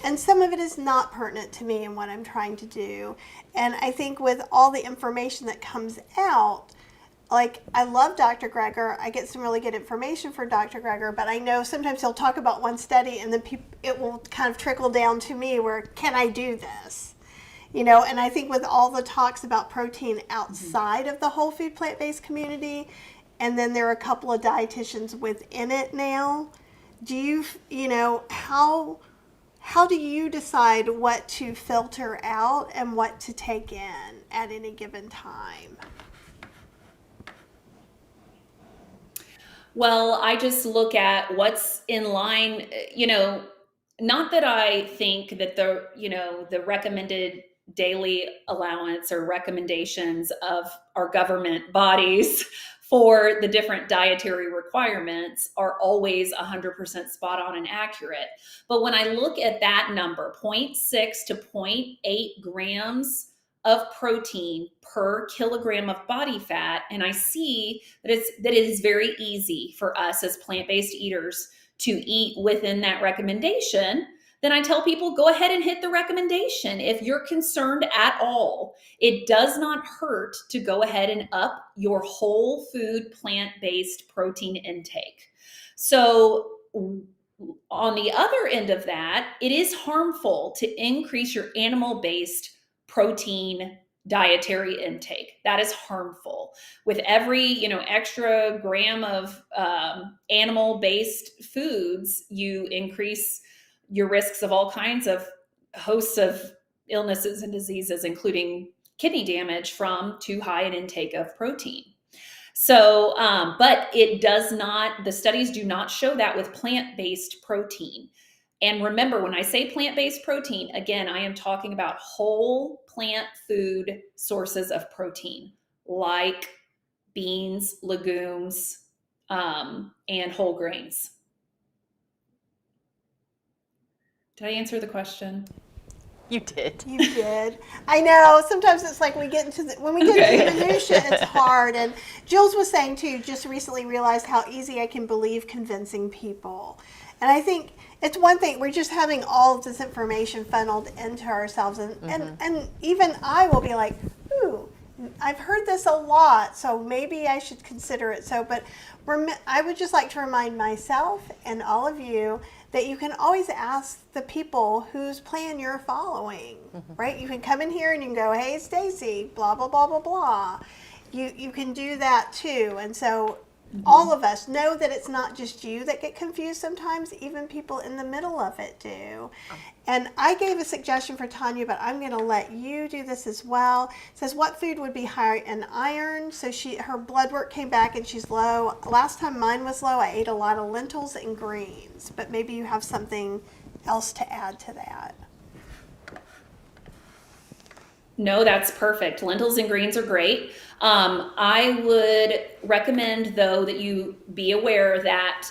and some of it is not pertinent to me and what I'm trying to do. And I think with all the information that comes out, like, I love Dr. Greger. I get some really good information for Dr. Greger, but I know sometimes he'll talk about one study and then it will kind of trickle down to me where, can I do this? And I think with all the talks about protein outside of the whole food plant-based community, and then there are a couple of dietitians within it now, do you, how do you decide what to filter out and what to take in at any given time? Well, I just look at what's in line, not that I think that the recommended daily allowance or recommendations of our government bodies for the different dietary requirements are always 100% spot on and accurate. But when I look at that number, 0.6 to 0.8 grams of protein per kilogram of body fat, and I see that it is very easy for us as plant-based eaters to eat within that recommendation, then I tell people, go ahead and hit the recommendation. If you're concerned at all, it does not hurt to go ahead and up your whole food plant-based protein intake. So on the other end of that, it is harmful to increase your animal-based protein dietary intake. That is harmful. With every, extra gram of animal-based foods, you increase your risks of all kinds of hosts of illnesses and diseases, including kidney damage from too high an intake of protein. So, but it does not, the studies do not show that with plant-based protein. And remember, when I say plant-based protein, again, I am talking about whole plant food sources of protein, like beans, legumes, and whole grains. Did I answer the question? You did. You did. I know. Sometimes it's like when we get into the minutia, it's hard. And Jules was saying too, just recently realized how easy I can believe convincing people. And I think it's one thing, we're just having all of this information funneled into ourselves. And even I will be like, ooh, I've heard this a lot, so maybe I should consider it. So, but I would just like to remind myself and all of you that you can always ask the people whose plan you're following, right? You can come in here and you can go, hey, Stacy, blah, blah, blah, blah, blah. You can do that too. And so all of us know that it's not just you that get confused sometimes, even people in the middle of it do. And I gave a suggestion for Tanya, but I'm going to let you do this as well. It says, what food would be high in iron? So her blood work came back and she's low. Last time mine was low, I ate a lot of lentils and greens, but maybe you have something else to add to that? No, that's perfect. Lentils and greens are great. I would recommend, though, that you be aware that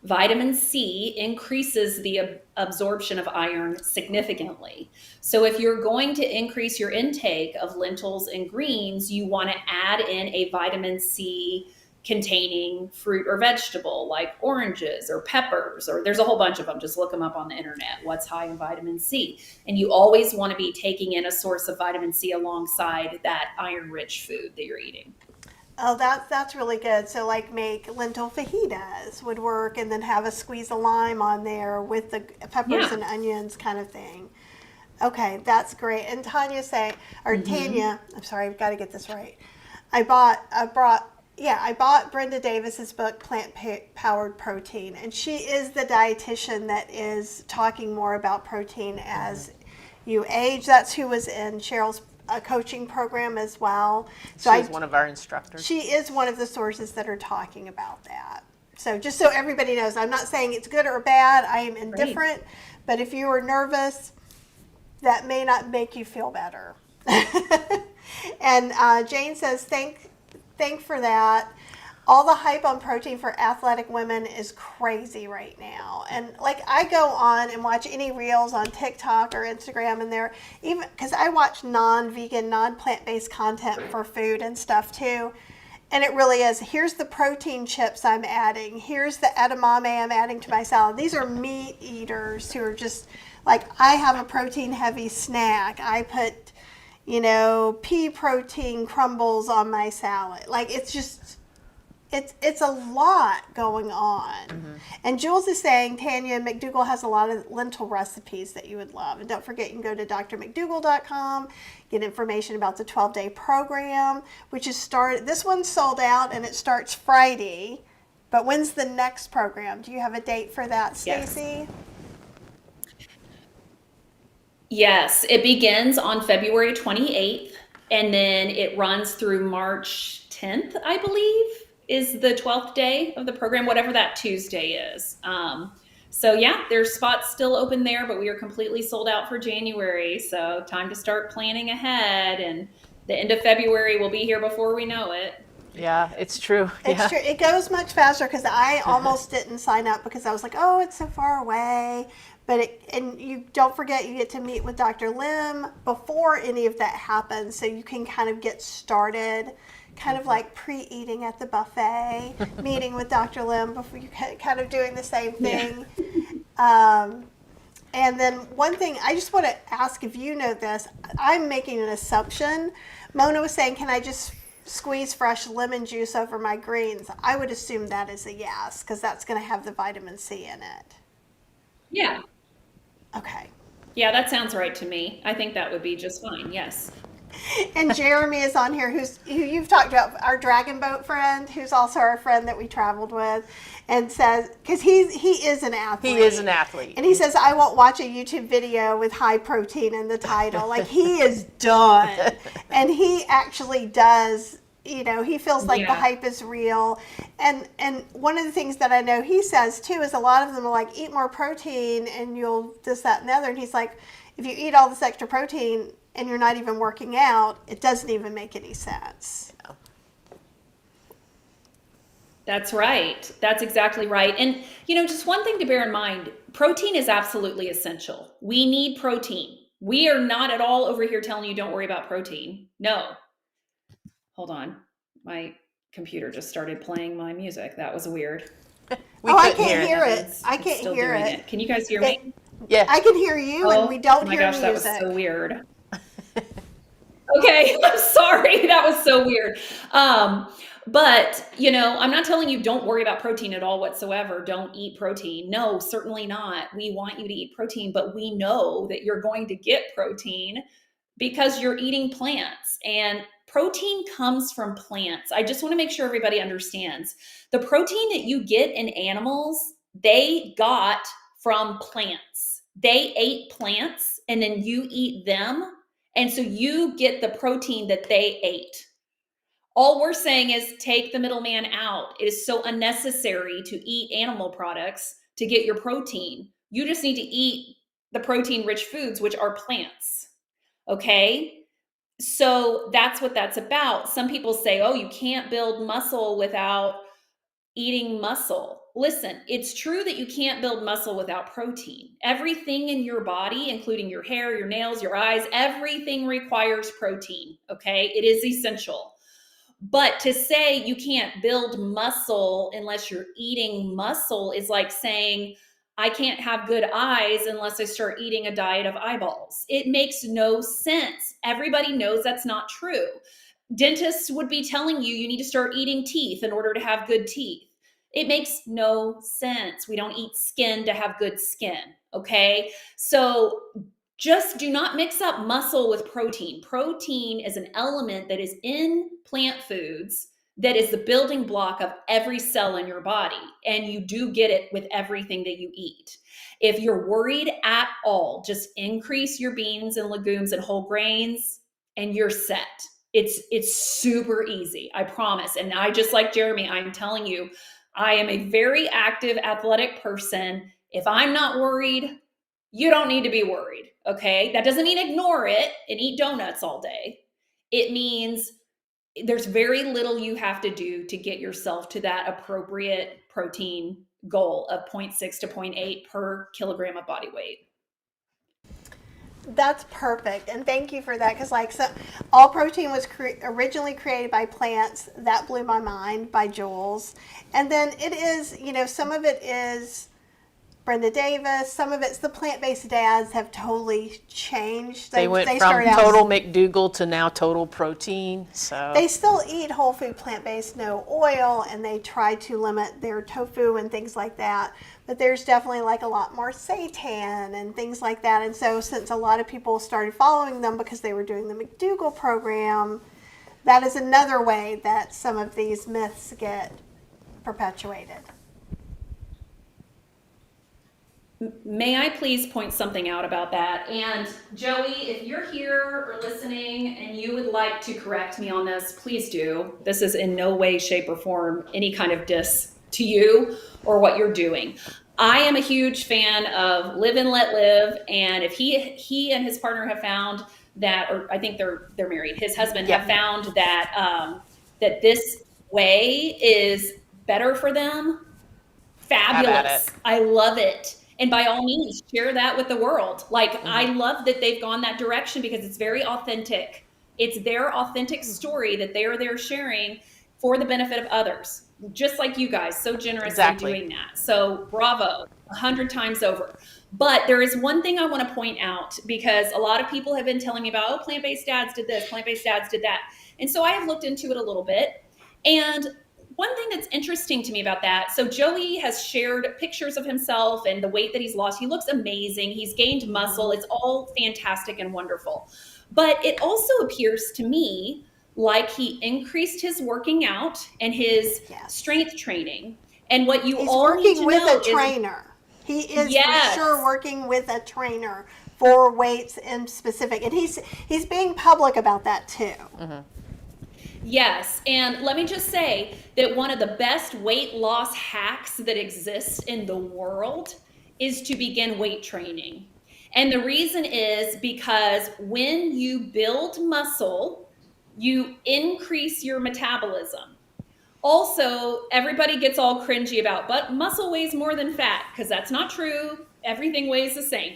vitamin C increases the absorption of iron significantly. So if you're going to increase your intake of lentils and greens, you want to add in a vitamin C containing fruit or vegetable like oranges or peppers, or there's a whole bunch of them. Just look them up on the internet. What's high in vitamin C? And you always want to be taking in a source of vitamin C alongside that iron-rich food that you're eating. Oh, that's really good. So like make lentil fajitas would work, and then have a squeeze of lime on there with the peppers Yeah. and onions kind of thing. Okay, that's great. And Tanya Tanya, I'm sorry, I've got to get this right. I bought Brenda Davis's book, Plant Powered Protein, and she is the dietitian that is talking more about protein as you age. That's who was in Cheryl's coaching program as well. So She's one of our instructors. she is one of the sources that are talking about that. So just so everybody knows, I'm not saying it's good or bad. I am indifferent, but if you are nervous, that may not make you feel better. And Jane says, thank for that. All the hype on protein for athletic women is crazy right now. And like I go on and watch any reels on TikTok or Instagram, and they're even, because I watch non-vegan, non-plant-based content for food and stuff too. And it really is, here's the protein chips I'm adding. Here's the edamame I'm adding to my salad. These are meat eaters who are just like, I have a protein heavy snack. I put, pea protein crumbles on my salad. Like it's just, it's a lot going on. And Jules is saying, Tanya, McDougall has a lot of lentil recipes that you would love. And don't forget, you can go to drmcdougall.com, get information about the 12-day program, which is this one's sold out and it starts Friday. But when's the next program? Do you have a date for that, Stacy? Yes, it begins on February 28th, and then it runs through March 10th, I believe, is the 12th day of the program, whatever that Tuesday is. So yeah, there's spots still open there, but we are completely sold out for January. So time to start planning ahead, and the end of February will be here before we know it. Yeah, it's true. It's true. It goes much faster because I almost didn't sign up because I was like, oh, it's so far away. And you don't forget, you get to meet with Dr. Lim before any of that happens, so you can kind of get started, kind of like pre-eating at the buffet, meeting with Dr. Lim before you kind of doing the same thing. Yeah. And then one thing, I just want to ask if you know this. I'm making an assumption. Mona was saying, can I just squeeze fresh lemon juice over my greens? I would assume that is a yes, because that's going to have the vitamin C in it. Yeah. Okay. Yeah, that sounds right to me. I think that would be just fine. Yes. And Jeremy is on here, who you've talked about, our dragon boat friend, who's also our friend that we traveled with, and says, because he is an athlete. He is an athlete. And he says, I won't watch a YouTube video with high protein in the title. Like, he is done. And he actually does, he feels like the hype is real. And one of the things that I know he says too is a lot of them are like, eat more protein and you'll this, that, and the other. And he's like, if you eat all this extra protein and you're not even working out, it doesn't even make any sense. No. That's right. That's exactly right. And, just one thing to bear in mind, protein is absolutely essential. We need protein. We are not at all over here telling you don't worry about protein. No. Hold on. My computer just started playing my music. That was weird. I can't hear it. I can't hear it. Can you guys hear me? Yeah. I can hear you, and we don't hear music. Oh my gosh, that was so weird. Okay, I'm sorry. That was so weird. But, I'm not telling you don't worry about protein at all whatsoever. Don't eat protein. No, certainly not. We want you to eat protein, but we know that you're going to get protein because you're eating plants, and protein comes from plants. I just want to make sure everybody understands. The protein that you get in animals, they got from plants. They ate plants and then you eat them. And so you get the protein that they ate. All we're saying is take the middleman out. It is so unnecessary to eat animal products to get your protein. You just need to eat the protein rich foods, which are plants. Okay. So that's what that's about. Some people say, oh, you can't build muscle without eating muscle. Listen, it's true that you can't build muscle without protein. Everything in your body, including your hair, your nails, your eyes, everything requires protein. Okay. It is essential. But to say you can't build muscle unless you're eating muscle is like saying, I can't have good eyes unless I start eating a diet of eyeballs. It makes no sense. Everybody knows that's not true. Dentists would be telling you you need to start eating teeth in order to have good teeth. It makes no sense. We don't eat skin to have good skin. Okay. So just do not mix up muscle with protein. Protein is an element that is in plant foods that is the building block of every cell in your body. And you do get it with everything that you eat. If you're worried at all, just increase your beans and legumes and whole grains and you're set. It's super easy, I promise. And I, just like Jeremy, I'm telling you, I am a very active athletic person. If I'm not worried, you don't need to be worried, okay? That doesn't mean ignore it and eat donuts all day. It means there's very little you have to do to get yourself to that appropriate protein goal of 0.6 to 0.8 per kilogram of body weight. That's perfect, and thank you for that, because all protein was originally created by plants. That blew my mind, by Jules. And then it is, some of it is Brenda Davis, some of it's the plant-based dads have totally changed. They went from started out, total McDougall to now total protein. So they still eat whole food plant-based, no oil, and they try to limit their tofu and things like that. But there's definitely a lot more seitan and things like that. And so since a lot of people started following them because they were doing the McDougall program, that is another way that some of these myths get perpetuated. May I please point something out about that? And Joey, if you're here or listening and you would like to correct me on this, please do. This is in no way, shape, or form any kind of diss to you or what you're doing. I am a huge fan of live and let live. And if he and his partner have found that, or I think they're married, his husband have found that that this way is better for them, fabulous. I love it. And by all means, share that with the world. I love that they've gone that direction because it's very authentic. It's their authentic story that they are there sharing for the benefit of others. Just like you guys, so generous in doing that. So bravo, 100 times over. But there is one thing I want to point out, because a lot of people have been telling me about, oh, plant-based dads did this, plant-based dads did that. And so I have looked into it a little bit. And one thing that's interesting to me about that, so Joey has shared pictures of himself and the weight that he's lost. He looks amazing. He's gained muscle. It's all fantastic and wonderful. But it also appears to me like he increased his working out and his strength training. And what you all need to know is... He's working with a trainer. He is for sure working with a trainer for weights in specific. And he's being public about that too. Mm-hmm. Yes, and let me just say that one of the best weight loss hacks that exists in the world is to begin weight training. And the reason is because when you build muscle, you increase your metabolism. Also, everybody gets all cringy about, but muscle weighs more than fat, because that's not true. Everything weighs the same,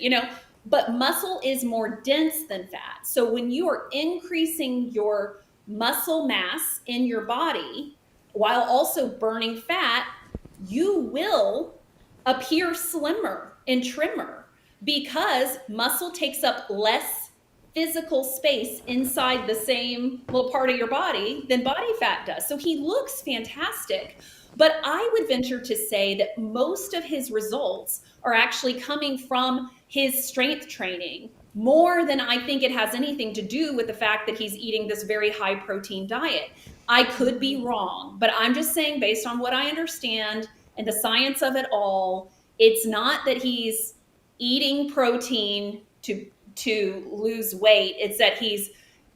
but muscle is more dense than fat. So when you are increasing your muscle mass in your body while also burning fat, you will appear slimmer and trimmer because muscle takes up less physical space inside the same little part of your body than body fat does. So he looks fantastic. But I would venture to say that most of his results are actually coming from his strength training, more than I think it has anything to do with the fact that he's eating this very high protein diet. I could be wrong, but I'm just saying, based on what I understand and the science of it all, it's not that he's eating protein to lose weight. It's that he's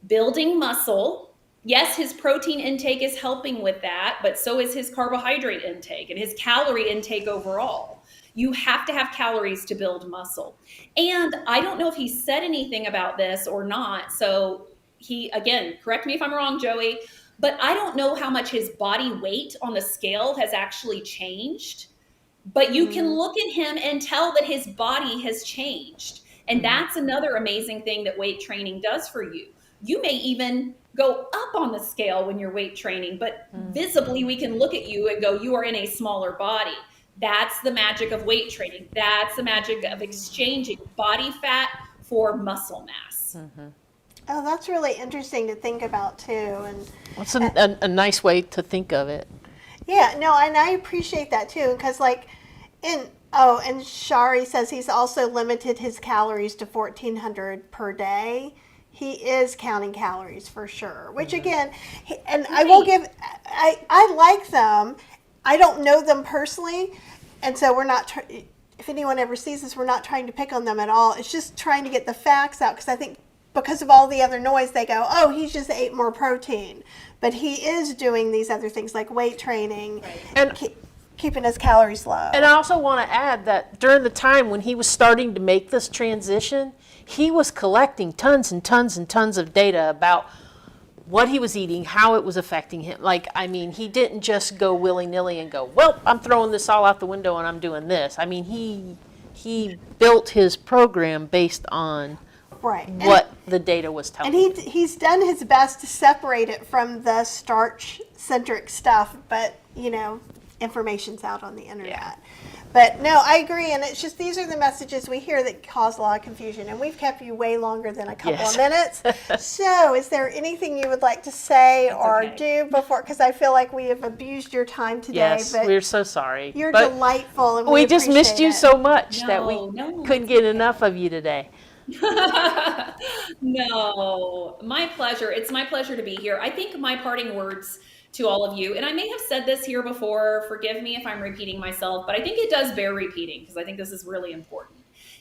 building muscle. Yes, his protein intake is helping with that, but so is his carbohydrate intake and his calorie intake overall. You have to have calories to build muscle. And I don't know if he said anything about this or not. So he, again, correct me if I'm wrong, Joey, but I don't know how much his body weight on the scale has actually changed. But you can look at him and tell that his body has changed. And that's another amazing thing that weight training does for you. You may even go up on the scale when you're weight training, but visibly we can look at you and go, you are in a smaller body. That's the magic of weight training. That's the magic of exchanging body fat for muscle mass. Oh, that's really interesting to think about too. And It's a nice way to think of it. yeah, no, and I appreciate that too, because and Shari says he's also limited his calories to 1,400 per day. He is counting calories for sure, which again, I will give, I like them. I don't know them personally, and so we're not, if anyone ever sees this, we're not trying to pick on them at all. It's just trying to get the facts out, because I think because of all the other noise, they go, oh, he's just ate more protein. But he is doing these other things like weight training and keeping his calories low. And I also want to add that during the time when he was starting to make this transition, he was collecting tons and tons and tons of data about what he was eating, how it was affecting him. Like, I mean, he didn't just go willy-nilly and go, well, I'm throwing this all out the window and I'm doing this. I mean, he built his program based on what the data was telling him. And he's done his best to separate it from the starch-centric stuff, but, information's out on the internet. Yeah. But no, I agree, and it's just these are the messages we hear that cause a lot of confusion, and we've kept you way longer than a couple of minutes. So is there anything you would like to say do before, because I feel like we have abused your time today. Yes, but we're so sorry. You're delightful, and we just missed you so much that we couldn't get enough of you today. No, my pleasure. It's my pleasure to be here. I think my parting words to all of you, and I may have said this here before, forgive me if I'm repeating myself, but I think it does bear repeating because I think this is really important,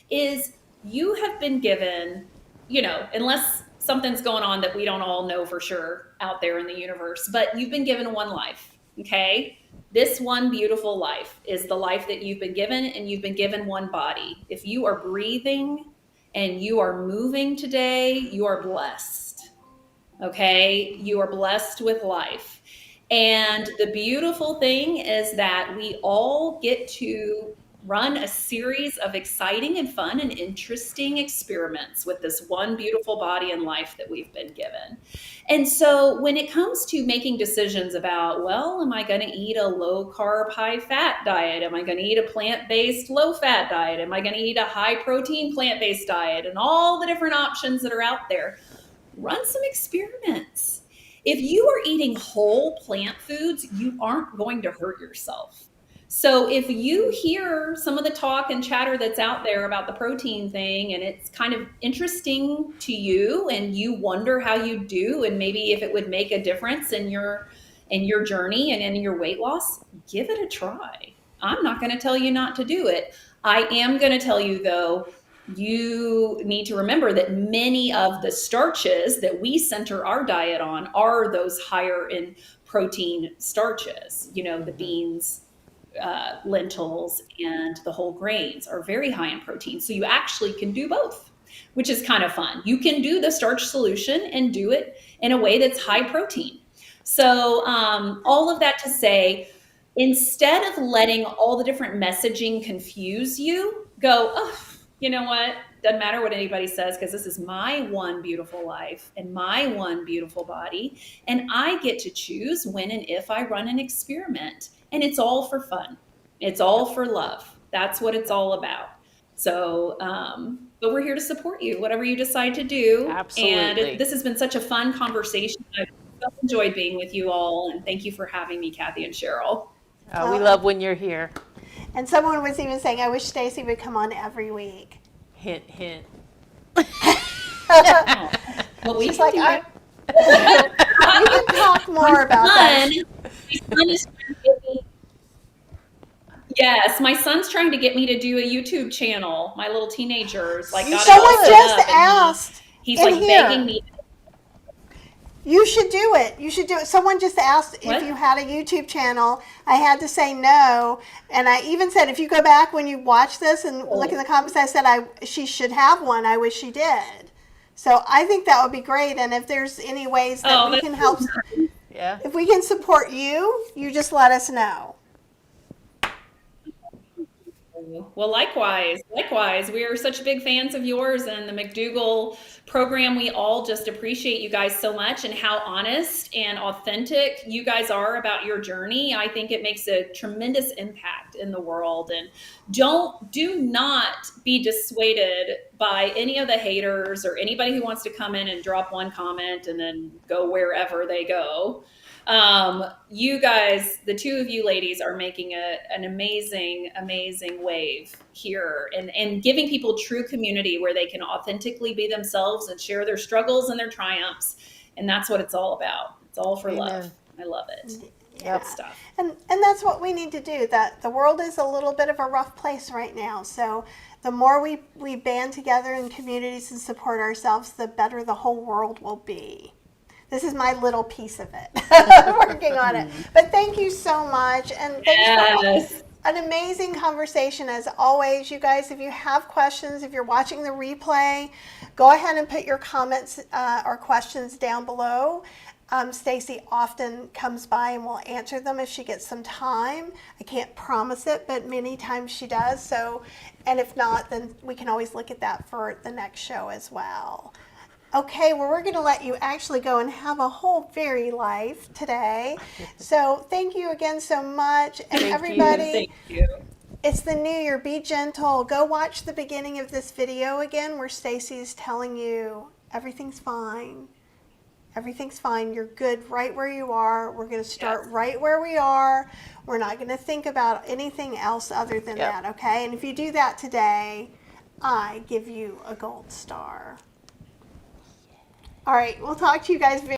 is you have been given, unless something's going on that we don't all know for sure out there in the universe, but you've been given one life, okay? This one beautiful life is the life that you've been given, and you've been given one body. If you are breathing and you are moving today, you are blessed, okay? You are blessed with life. And the beautiful thing is that we all get to run a series of exciting and fun and interesting experiments with this one beautiful body and life that we've been given. And so when it comes to making decisions about, well, am I going to eat a low carb, high fat diet? Am I going to eat a plant-based low fat diet? Am I going to eat a high protein plant-based diet? And all the different options that are out there, run some experiments. If you are eating whole plant foods, you aren't going to hurt yourself. So if you hear some of the talk and chatter that's out there about the protein thing, and it's kind of interesting to you, and you wonder how you do, and maybe if it would make a difference in your journey and in your weight loss, give it a try. I'm not going to tell you not to do it. I am going to tell you, though, you need to remember that many of the starches that we center our diet on are those higher in protein starches. The beans, lentils, and the whole grains are very high in protein. So you actually can do both, which is kind of fun. You can do the starch solution and do it in a way that's high protein. So all of that to say, instead of letting all the different messaging confuse you, go, oh, you know what? Doesn't matter what anybody says, because this is my one beautiful life and my one beautiful body. And I get to choose when and if I run an experiment. And it's all for fun. It's all for love. That's what it's all about. So, but we're here to support you, whatever you decide to do. Absolutely. And this has been such a fun conversation. I've so enjoyed being with you all. And thank you for having me, Kathy and Cheryl. We love when you're here. And someone was even saying, I wish Stacy would come on every week. Hint, hint. Well, we She's like, we can talk more about that. My son is trying to get me. Yes, my son's trying to get me to do a YouTube channel. My little teenager's like, got it all Someone set just up, and asked. he's like begging me. You should do it. You should do it. Someone just asked What? if you had a YouTube channel. I had to say no. And I even said, if you go back when you watch this and look in the comments, I said she should have one. I wish she did. So I think that would be great. And if there's any ways that we can help, Yeah. if we can support you, you just let us know. Well, likewise. We are such big fans of yours and the McDougall program. We all just appreciate you guys so much and how honest and authentic you guys are about your journey. I think it makes a tremendous impact in the world. And do not be dissuaded by any of the haters or anybody who wants to come in and drop one comment and then go wherever they go. You guys, the two of you ladies, are making an amazing wave here and giving people true community where they can authentically be themselves and share their struggles and their triumphs. And that's what it's all about. It's all for love. I love it. Good stuff. And that's what we need to do. That the world is a little bit of a rough place right now. So the more we band together in communities and support ourselves, the better the whole world will be. This is my little piece of it. I'm working on it. But thank you so much. And thanks for an amazing conversation as always. You guys, if you have questions, if you're watching the replay, go ahead and put your comments or questions down below. Stacy often comes by and will answer them if she gets some time. I can't promise it, but many times she does. So, and if not, then we can always look at that for the next show as well. Okay, well, we're going to let you actually go and have a whole very life today. So thank you again so much. And everybody, Thank you. It's the new year. Be gentle. Go watch the beginning of this video again where Stacy's telling you everything's fine. Everything's fine. You're good right where you are. We're going to start right where we are. We're not going to think about anything else other than that, okay? And if you do that today, I give you a gold star. All right, we'll talk to you guys very